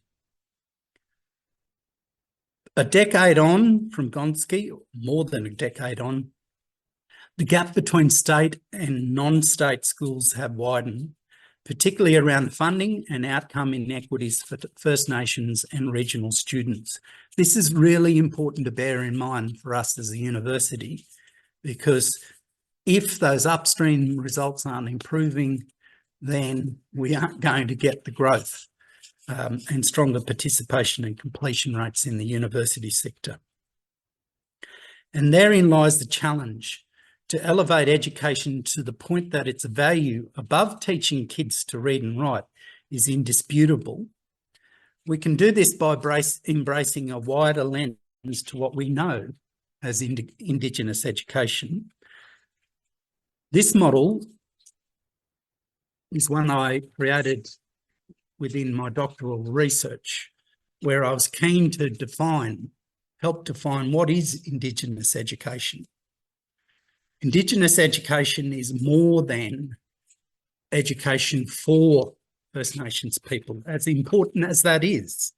A decade on from Gonski, more than a decade on, the gap between state and non-state schools have widened, particularly around funding and outcome inequities for First Nations and regional students. This is really important to bear in mind for us as a university, because if those upstream results aren't improving, then we aren't going to get the growth and stronger participation and completion rates in the university sector. And therein lies the challenge, to elevate education to the point that its value above teaching kids to read and write is indisputable. We can do this by embracing a wider lens to what we know as Indigenous education. This model is one I created within my doctoral research, where I was keen to help define what is Indigenous education. Indigenous education is more than education for First Nations people, as important as that is.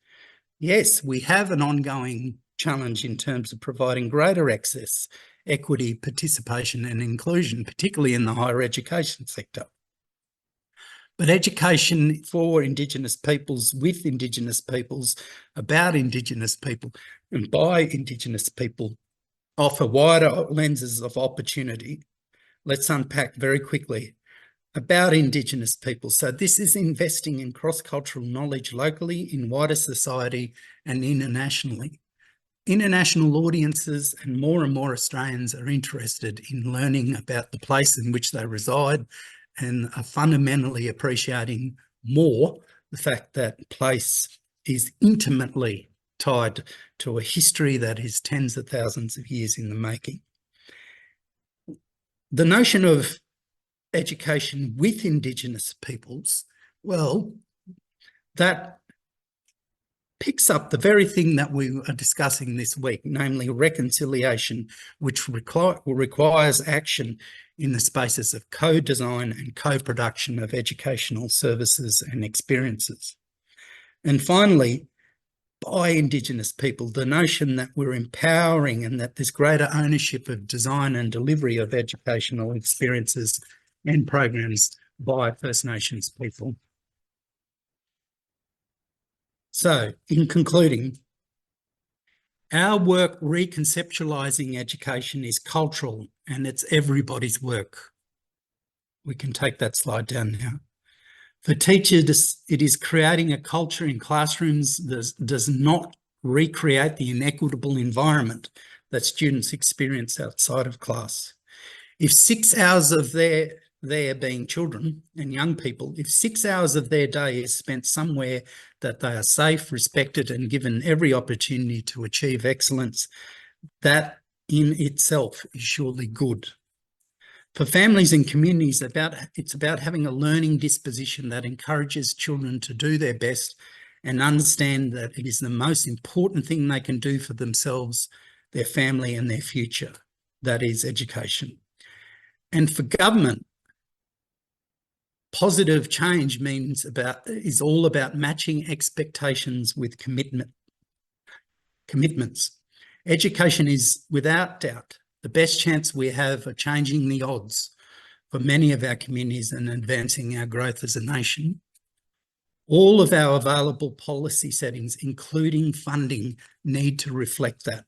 Yes, we have an ongoing challenge in terms of providing greater access, equity, participation and inclusion, particularly in the higher education sector. But education for Indigenous peoples, with Indigenous peoples, about Indigenous people and by Indigenous people offer wider lenses of opportunity. Let's unpack very quickly about Indigenous people. So this is investing in cross-cultural knowledge locally, in wider society and internationally. International audiences and more Australians are interested in learning about the place in which they reside and are fundamentally appreciating more the fact that place is intimately tied to a history that is tens of thousands of years in the making. The notion of education with Indigenous peoples, well, that picks up the very thing that we are discussing this week, namely reconciliation, which requires action in the spaces of co-design and co-production of educational services and experiences. And finally, by Indigenous people, the notion that we're empowering and that there's greater ownership of design and delivery of educational experiences and programs by First Nations people. So, in concluding, our work reconceptualising education is cultural and it's everybody's work. We can take that slide down now. For teachers, it is creating a culture in classrooms that does not recreate the inequitable environment that students experience outside of class. If 6 hours of their being children and young people, if 6 hours of their day is spent somewhere that they are safe, respected and given every opportunity to achieve excellence, that in itself is surely good. For families and communities, it's about having a learning disposition that encourages children to do their best and understand that it is the most important thing they can do for themselves, their family and their future. That is education. And for government, positive change is all about matching expectations with commitments. Education is, without doubt, the best chance we have of changing the odds for many of our communities and advancing our growth as a nation. All of our available policy settings, including funding, need to reflect that.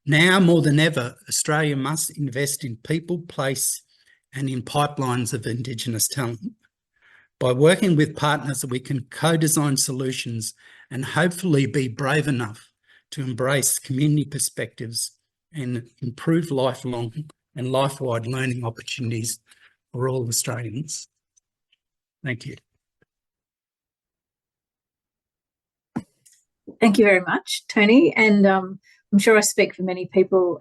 Now more than ever, Australia must invest in people, place, and in pipelines of Indigenous talent. By working with partners, we can co-design solutions and hopefully be brave enough to embrace community perspectives and improve lifelong and life-wide learning opportunities for all Australians. Thank you. Thank you very much, Tony. And I'm sure I speak for many people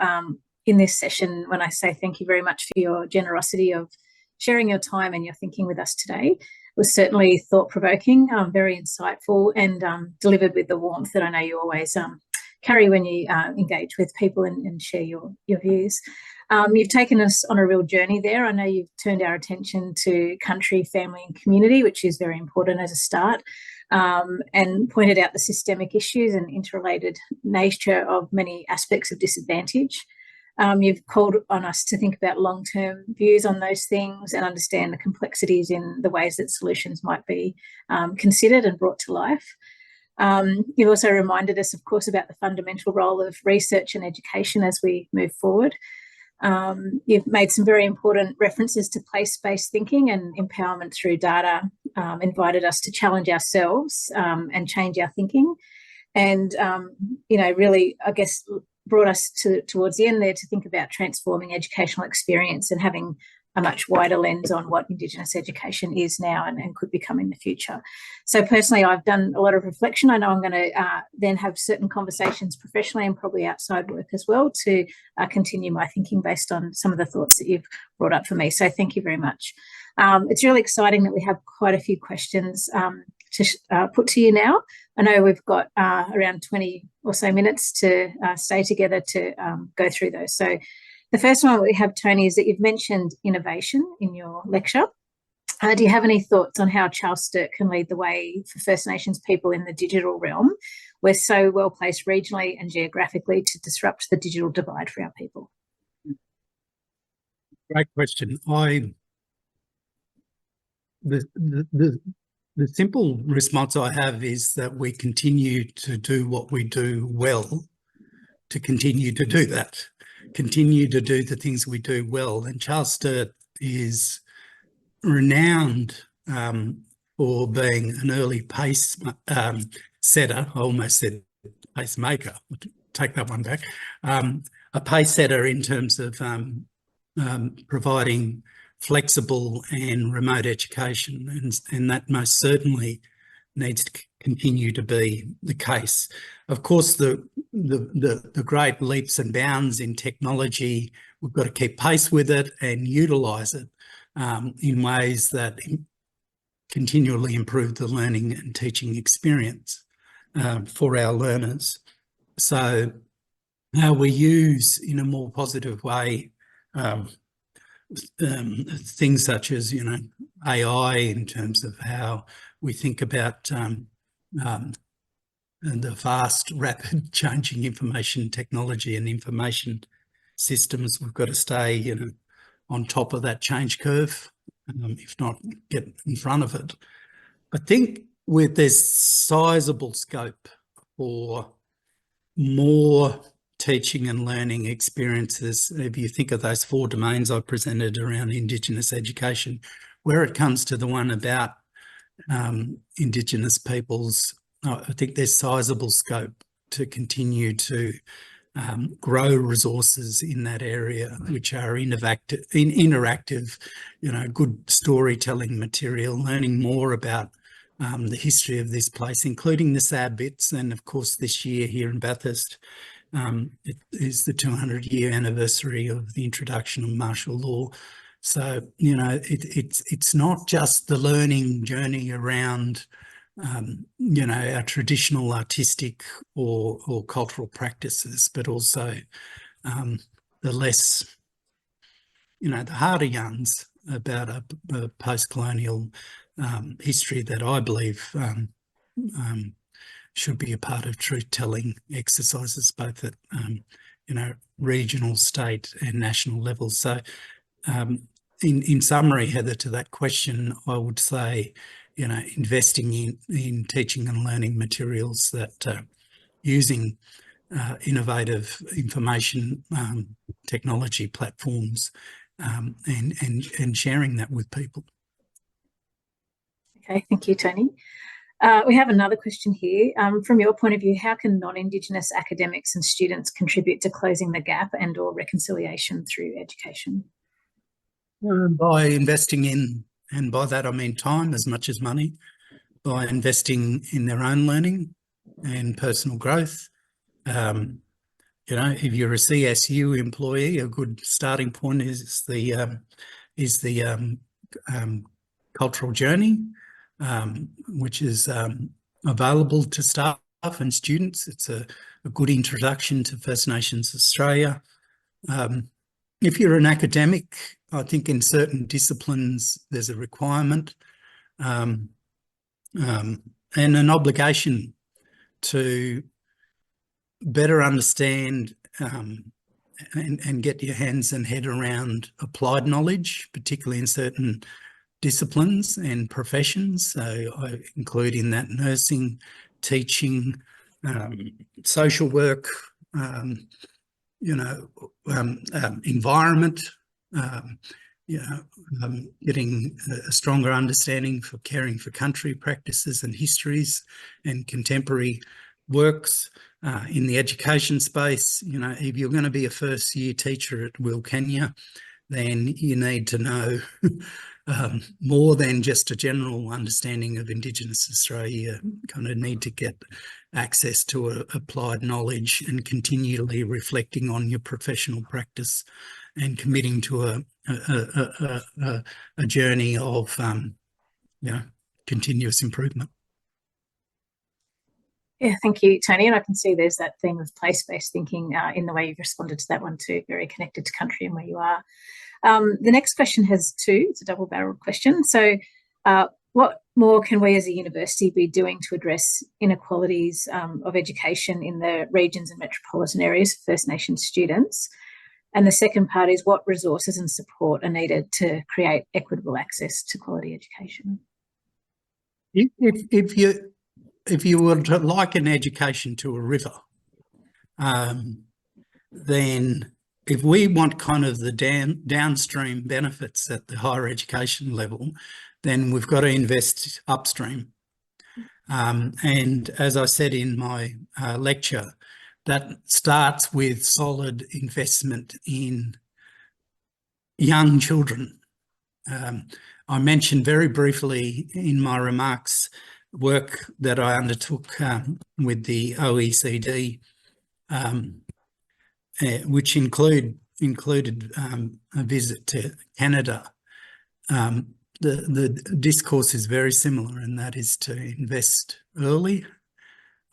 in this session when I say thank you very much for your generosity of sharing your time and your thinking with us today. It was certainly thought-provoking, very insightful, and delivered with the warmth that I know you always carry when you engage with people and share your views. You've taken us on a real journey there. I know you've turned our attention to country, family and community, which is very important as a start, and pointed out the systemic issues and interrelated nature of many aspects of disadvantage. You've called on us to think about long-term views on those things and understand the complexities in the ways that solutions might be considered and brought to life. You've also reminded us, of course, about the fundamental role of research and education as we move forward. You've made some very important references to place-based thinking and empowerment through data, invited us to challenge ourselves and change our thinking, and, really, I guess, brought us towards the end there to think about transforming educational experience and having a much wider lens on what Indigenous education is now and could become in the future. So personally, I've done a lot of reflection. I know I'm going to then have certain conversations professionally and probably outside work as well to continue my thinking based on some of the thoughts that you've brought up for me. So thank you very much. It's really exciting that we have quite a few questions to put to you now. I know we've got around 20 or so minutes to stay together to go through those. So the first one we have, Tony, is that you've mentioned innovation in your lecture. Do you have any thoughts on how Charles Sturt can lead the way for First Nations people in the digital realm? We're so well placed regionally and geographically to disrupt the digital divide for our people. Great question. The simple response I have is that we continue to do what we do well, to continue to do that, continue to do the things we do well. And Charles Sturt is renowned for being an early pace setter. I almost said pacemaker. Take that one back. A pace setter in terms of providing flexible and remote education, and that most certainly needs to continue to be the case. Of course, the great leaps and bounds in technology, we've got to keep pace with it and utilise it in ways that continually improve the learning and teaching experience for our learners. So how we use in a more positive way things such as, AI in terms of how we think about the vast, rapid changing information technology and information systems. We've got to stay, on top of that change curve, if not get in front of it. I think there's sizable scope for more teaching and learning experiences. If you think of those 4 domains I presented around Indigenous education, where it comes to the one about Indigenous peoples, I think there's sizable scope to continue to grow resources in that area, which are interactive, good storytelling material, learning more about the history of this place, including the sad bits. And of course, this year here in Bathurst, it is the 200-year anniversary of the introduction of martial law. So, you know, it's not just the learning journey around, you know, our traditional artistic or cultural practices, but also the less, you know, the harder yarns about a post-colonial history that I believe should be a part of truth-telling exercises, both at, you know, regional, state and national levels. So in summary, Heather, to that question, I would say, you know, investing in teaching and learning materials that using innovative information technology platforms and sharing that with people. Okay, thank you, Tony. We have another question here. From your point of view, how can non-Indigenous academics and students contribute to closing the gap and or reconciliation through education? By investing in, and by that I mean time as much as money, by investing in their own learning and personal growth. You know, if you're a CSU employee, a good starting point is the cultural journey, which is available to staff and students. It's a good introduction to First Nations Australia. If you're an academic, I think in certain disciplines there's a requirement and an obligation to better understand and get your hands and head around applied knowledge, particularly in certain disciplines and professions. So I include in that nursing, teaching, social work, you know, environment, you know, getting a stronger understanding for caring for country practices and histories and contemporary works. In the education space, you know, if you're going to be a first year teacher at Wilcannia, then you need to know more than just a general understanding of Indigenous Australia. You kind of need to get access to applied knowledge and continually reflecting on your professional practice and committing to a journey of, you know, continuous improvement. Yeah, thank you, Tony. And I can see there's that theme of place-based thinking in the way you've responded to that one too, very connected to country and where you are. The next question has two. It's a double-barreled question. So what more can we as a university be doing to address inequalities of education in the regions and metropolitan areas for First Nations students? And the second part is what resources and support are needed to create equitable access to quality education? If you were to liken education to a river, then if we want kind of the downstream benefits at the higher education level, then we've got to invest upstream. And as I said in my lecture, that starts with solid investment in young children. I mentioned very briefly in my remarks work that I undertook with the OECD, which included a visit to Canada. The discourse is very similar, and that is to invest early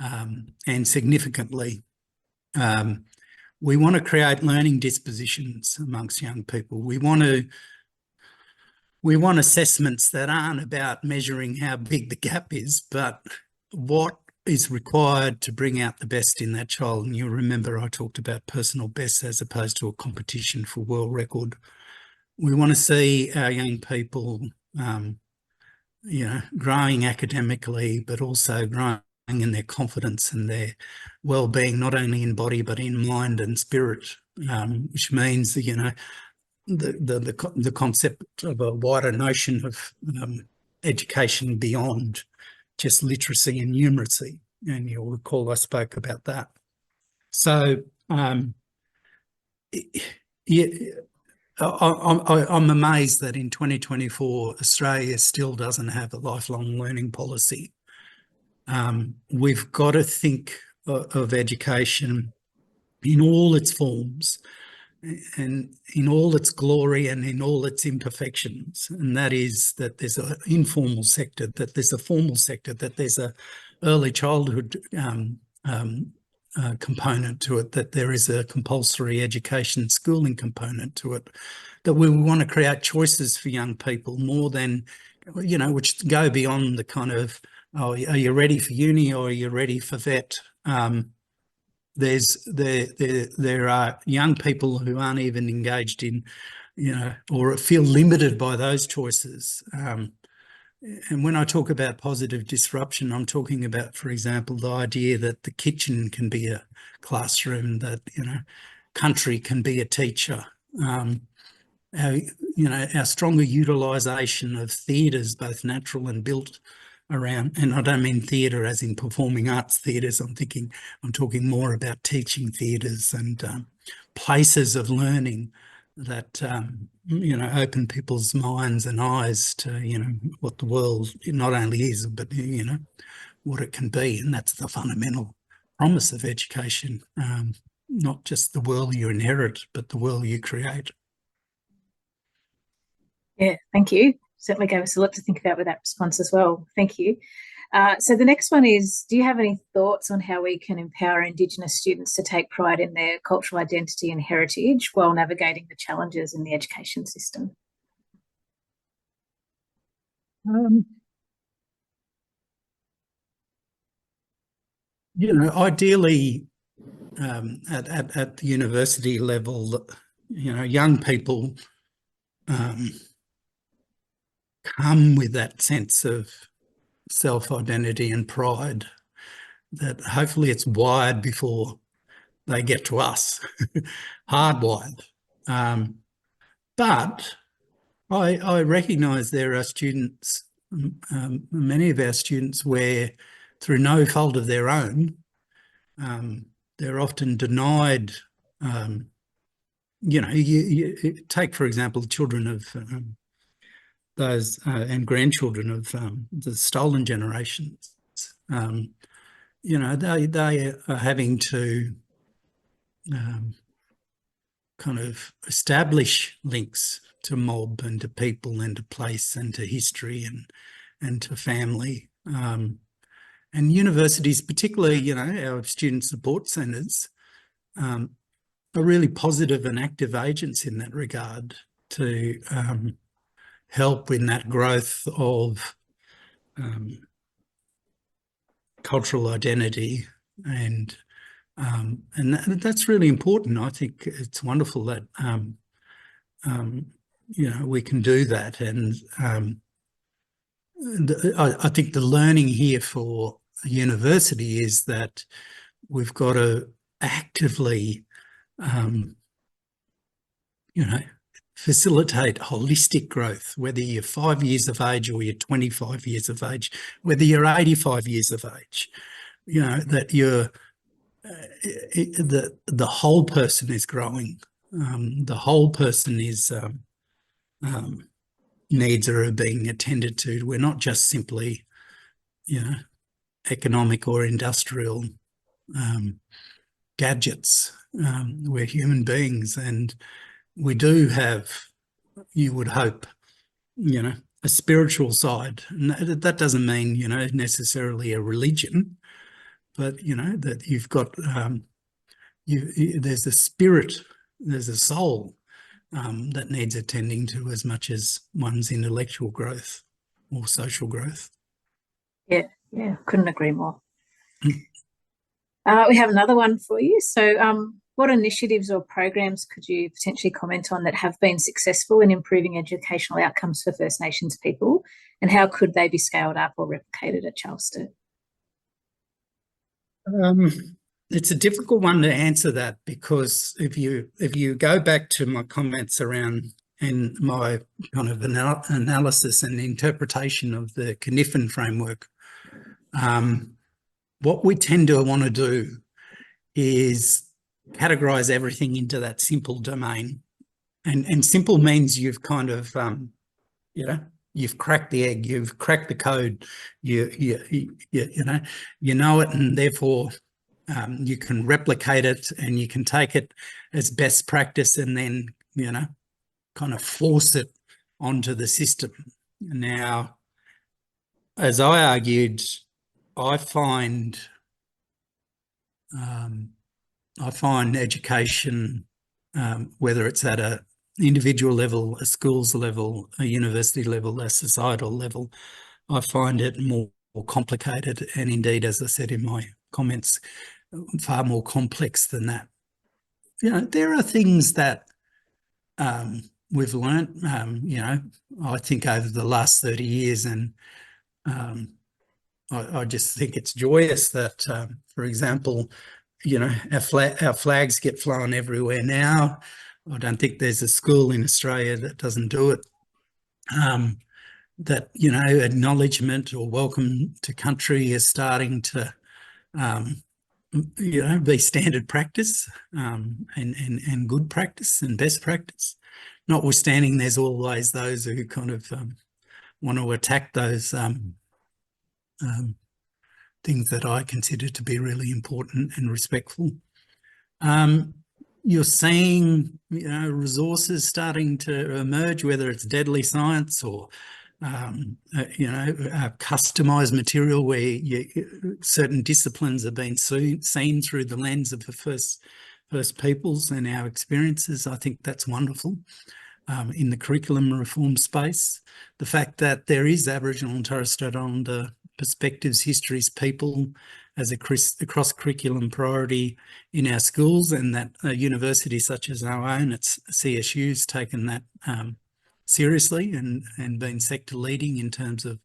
and significantly. We want to create learning dispositions amongst young people. We want assessments that aren't about measuring how big the gap is, but what is required to bring out the best in that child. And you'll remember I talked about personal best as opposed to a competition for world record. We want to see our young people, you know, growing academically, but also growing in their confidence and their well-being, not only in body, but in mind and spirit, which means that, you know, the concept of a wider notion of education beyond just literacy and numeracy, and you'll recall I spoke about that. So yeah, I'm amazed that in 2024 Australia still doesn't have a lifelong learning policy. We've got to think of education in all its forms and in all its glory and in all its imperfections, and that is that there's an informal sector, that there's a formal sector, that there's a early childhood component to it, that there is a compulsory education schooling component to it, that we want to create choices for young people more than, you know, which go beyond the kind of, oh, are you ready for uni or are you ready for vet? There are young people who aren't even engaged in, you know, or feel limited by those choices. And when I talk about positive disruption, I'm talking about, for example, the idea that the kitchen can be a classroom, that, you know, country can be a teacher. Our stronger utilisation of theatres, both natural and built around, and I don't mean theatre as in performing arts theatres, I'm talking more about teaching theatres and places of learning that, you know, open people's minds and eyes to, you know, what the world not only is, but, you know, what it can be. And that's the fundamental promise of education, not just the world you inherit, but the world you create. Yeah, thank you. Certainly gave us a lot to think about with that response as well. Thank you. So the next one is, do you have any thoughts on how we can empower Indigenous students to take pride in their cultural identity and heritage while navigating the challenges in the education system? You know, ideally, at the university level, you know, young people come with that sense of self-identity and pride, that hopefully it's wired before they get to us, hardwired. But I recognise there are students, many of our students, where through no fault of their own, they're often denied, you know, you take, for example, children of those and grandchildren of the stolen generations. You know, they are having to kind of establish links to mob and to people and to place and to history and to family. And universities, particularly, you know, our student support centres, are really positive and active agents in that regard to help in that growth of cultural identity, and that's really important. I think it's wonderful that you know, we can do that, and I think the learning here for a university is that we've got to actively, you know, facilitate holistic growth, whether you're 5 years of age or you're 25 years of age, whether you're 85 years of age, you know, that you're, the whole person is growing. The whole person is, needs are being attended to. We're not just simply, you know, economic or industrial gadgets. We're human beings, and we do have, you would hope, you know, a spiritual side. And that doesn't mean, you know, necessarily a religion, but, you know, that you've got, there's a spirit, there's a soul that needs attending to as much as one's intellectual growth or social growth. Yeah, couldn't agree more. We have another one for you. So what initiatives or programs could you potentially comment on that have been successful in improving educational outcomes for First Nations people, and how could they be scaled up or replicated at Charles Sturt? It's a difficult one to answer that, because if you go back to my comments around and my kind of analysis and interpretation of the Cynefin framework, what we tend to want to do is categorise everything into that simple domain, and simple means you've kind of you know, you've cracked the egg, you've cracked the code, you know it, and therefore you can replicate it and you can take it as best practice and then, you know, kind of force it onto the system. Now, as I argued, I find education, whether it's at a individual level, a schools level, a university level, a societal level, I find it more complicated, and indeed, as I said in my comments, far more complex than that. You know, there are things that we've learnt, you know, I think over the last 30 years, and I just think it's joyous that, for example, you know, our flags get flown everywhere now. I don't think there's a school in Australia that doesn't do it. That, you know, acknowledgement or welcome to country is starting to, you know, be standard practice, and good practice and best practice. Notwithstanding, there's always those who kind of want to attack those things that I consider to be really important and respectful. You're seeing, you know, resources starting to emerge, whether it's deadly science or, you know, customised material where certain disciplines are being seen through the lens of the First Peoples and our experiences. I think that's wonderful. In the curriculum reform space, the fact that there is Aboriginal and Torres Strait Islander perspectives, histories, people as a cross-curriculum priority in our schools, and that a university such as our own, it's CSU's taken that seriously and been sector leading in terms of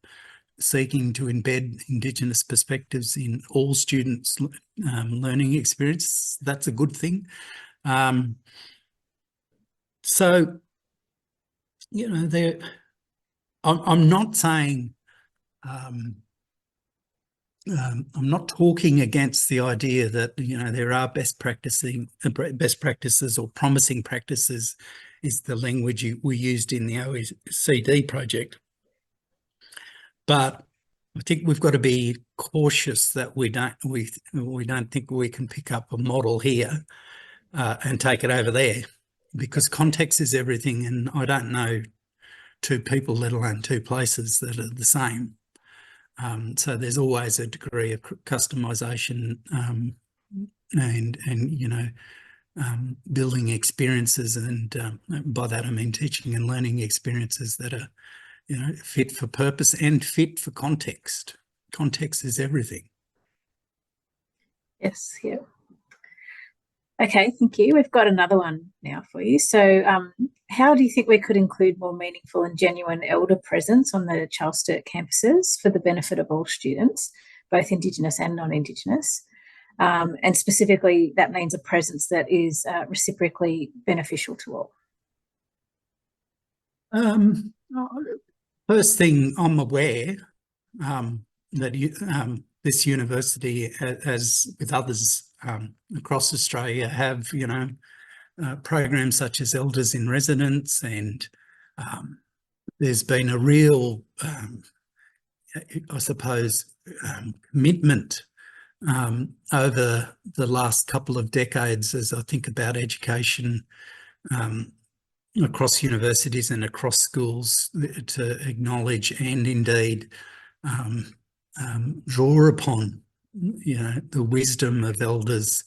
seeking to embed Indigenous perspectives in all students' learning experience. That's a good thing. So, you know, I'm not saying, I'm not talking against the idea that, you know, there are best practices or promising practices is the language we used in the OECD project. But I think we've got to be cautious that we don't think we can pick up a model here and take it over there, because context is everything, and I don't know two people, let alone two places, that are the same. So there's always a degree of customisation and you know, building experiences, and by that I mean teaching and learning experiences that are, you know, fit for purpose and fit for context. Context is everything. Yes, yeah. Okay, thank you. We've got another one now for you. So how do you think we could include more meaningful and genuine elder presence on the Charles Sturt campuses for the benefit of all students, both Indigenous and non-Indigenous? And specifically, that means a presence that is reciprocally beneficial to all. First thing, I'm aware that this university, as with others across Australia, have, you know, programs such as Elders in Residence, and there's been a real, I suppose, commitment over the last couple of decades, as I think about education across universities and across schools, to acknowledge and indeed draw upon, you know, the wisdom of elders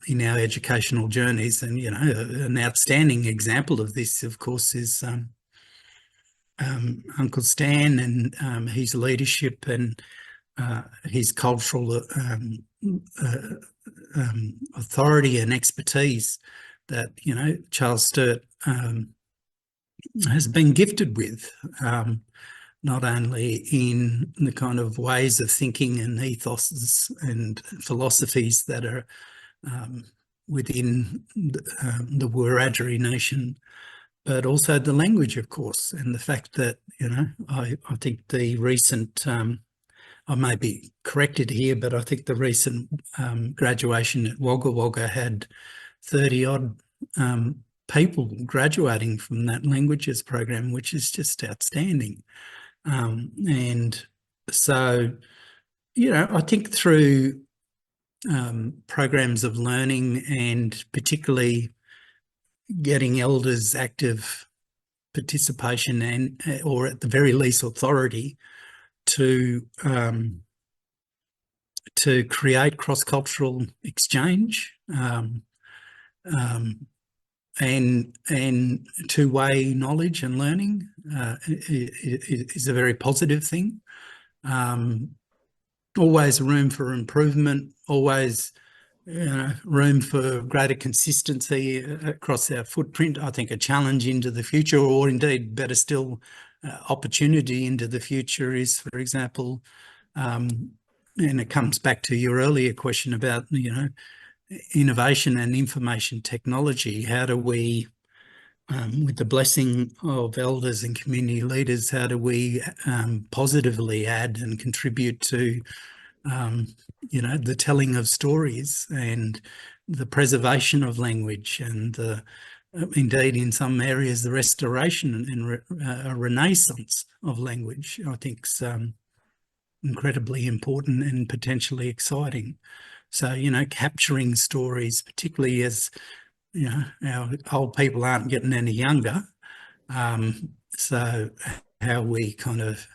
in our educational journeys. And, you know, an outstanding example of this, of course, is Uncle Stan and his leadership and his cultural authority and expertise that, you know, Charles Sturt has been gifted with, not only in the kind of ways of thinking and ethoses and philosophies that are within the Wiradjuri nation, but also the language, of course, and the fact that, you know, I think the recent, I may be corrected here, but I think the recent graduation at Wagga Wagga had 30-odd people graduating from that languages program, which is just outstanding. And so, I think through programs of learning, and particularly getting elders active participation and or at the very least authority to create cross-cultural exchange and two-way knowledge and learning is a very positive thing. Always room for improvement, always room for greater consistency across our footprint. I think a challenge into the future, or indeed better still, opportunity into the future is, for example, and it comes back to your earlier question about, innovation and information technology. How do we, with the blessing of elders and community leaders, how do we positively add and contribute to the telling of stories and the preservation of language and indeed in some areas the restoration and a renaissance of language, I think is incredibly important and potentially exciting. So, capturing stories, particularly as, our old people aren't getting any younger. So how we kind of,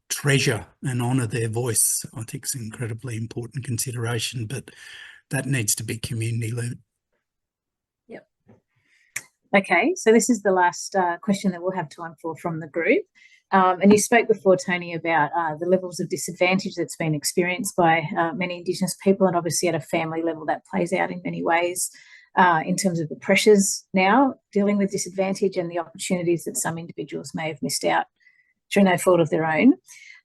treasure and honour their voice, I think is an incredibly important consideration, but that needs to be community-led. Yep. Okay, so this is the last question that we'll have time for from the group. And you spoke before, Tony, about the levels of disadvantage that's been experienced by many Indigenous people, and obviously at a family level that plays out in many ways in terms of the pressures now dealing with disadvantage and the opportunities that some individuals may have missed out through no fault of their own.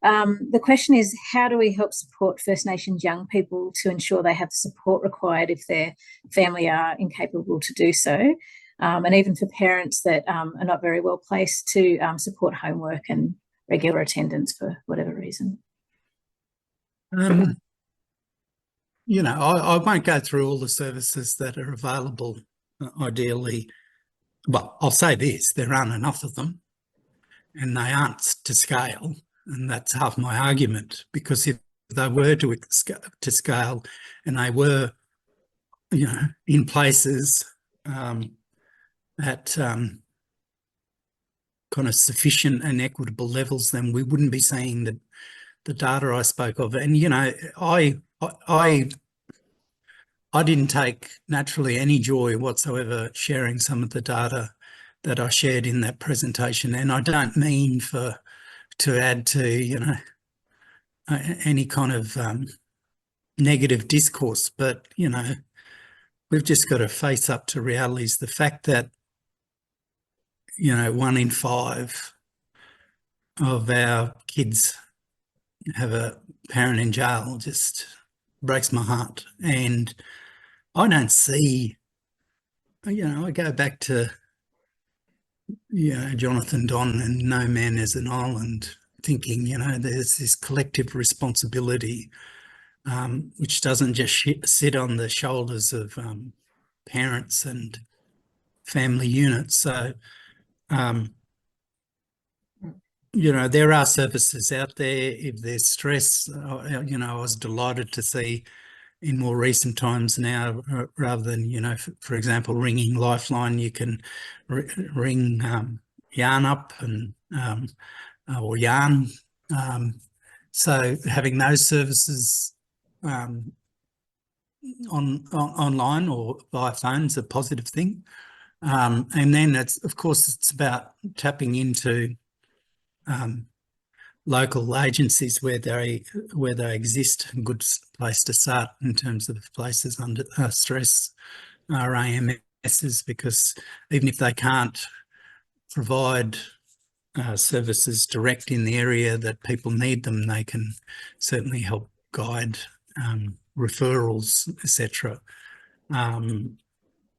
The question is, how do we help support First Nations young people to ensure they have the support required if their family are incapable to do so? And even for parents that are not very well placed to support homework and regular attendance for whatever reason. I won't go through all the services that are available. Ideally, well, I'll say this: there aren't enough of them, and they aren't to scale, and that's half my argument. Because if they were to scale, and they were, in places at kind of sufficient and equitable levels, then we wouldn't be seeing the data I spoke of. And I didn't take naturally any joy whatsoever sharing some of the data that I shared in that presentation, and I don't mean to add to any kind of negative discourse, but we've just got to face up to realities. The fact that 1 in 5 of our kids have a parent in jail just breaks my heart. And I don't see, I go back to, Jonathan Don and No Man is an Island, thinking, there's this collective responsibility which doesn't just sit on the shoulders of parents and family units. So, there are services out there. If there's stress, I was delighted to see in more recent times now, rather than, for example, ringing Lifeline, you can ring Yarn Up and or Yarn. So having those services online or via phone is a positive thing. And then it's about tapping into local agencies where they exist. A good place to start in terms of places under stress are AMSs, because even if they can't provide services direct in the area that people need them, they can certainly help guide referrals, etc.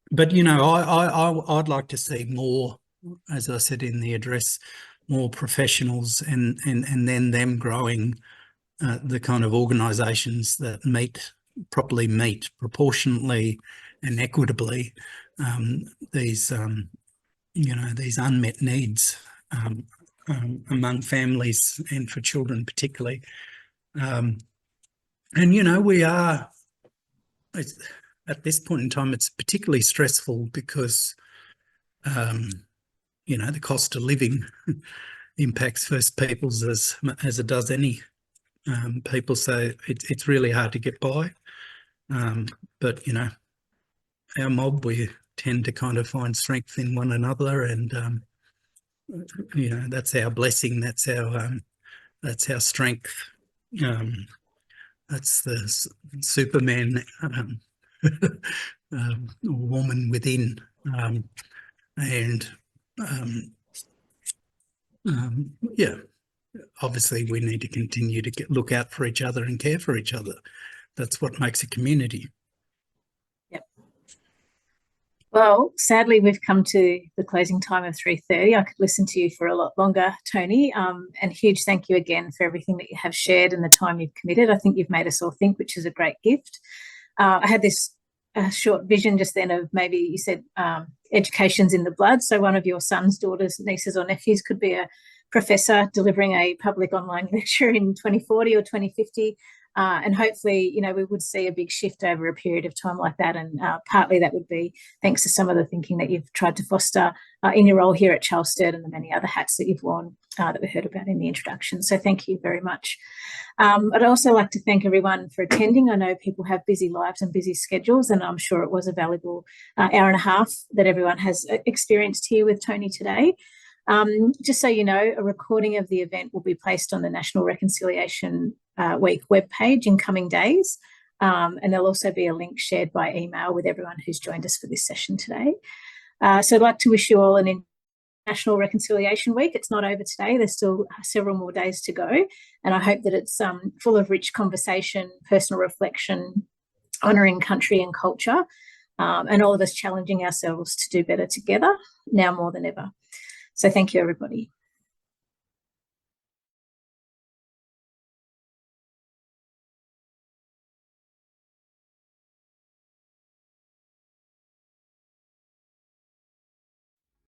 But I'd like to see more, as I said in the address, more professionals and then them growing the kind of organisations that properly meet proportionately and equitably these these unmet needs among families and for children particularly. And, you know, we are, at this point in time, it's particularly stressful because, you know, the cost of living impacts First Peoples as it does any people. So it's really hard to get by. But, you know, our mob, we tend to kind of find strength in one another, and, you know, that's our blessing. That's our strength. That's the Superman woman within. Yeah, obviously we need to continue to look out for each other and care for each other. That's what makes a community. Yep. Well, sadly, we've come to the closing time of 3:30. I could listen to you for a lot longer, Tony, and huge thank you again for everything that you have shared and the time you've committed. I think you've made us all think, which is a great gift. I had this short vision just then of, maybe you said education's in the blood, so one of your sons, daughters, nieces or nephews could be a professor delivering a public online lecture in 2040 or 2050. And hopefully, you know, we would see a big shift over a period of time like that. And partly that would be thanks to some of the thinking that you've tried to foster in your role here at Charles Sturt and the many other hats that you've worn that we heard about in the introduction. So thank you very much. I'd also like to thank everyone for attending. I know people have busy lives and busy schedules, and I'm sure it was a valuable hour and a half that everyone has experienced here with Tony today. Just so you know, a recording of the event will be placed on the National Reconciliation Week webpage in coming days, and there'll also be a link shared by email with everyone who's joined us for this session today. So I'd like to wish you all an National Reconciliation Week. It's not over today. There's still several more days to go, and I hope that it's full of rich conversation, personal reflection, honouring country and culture, and all of us challenging ourselves to do better together now more than ever. So thank you, everybody.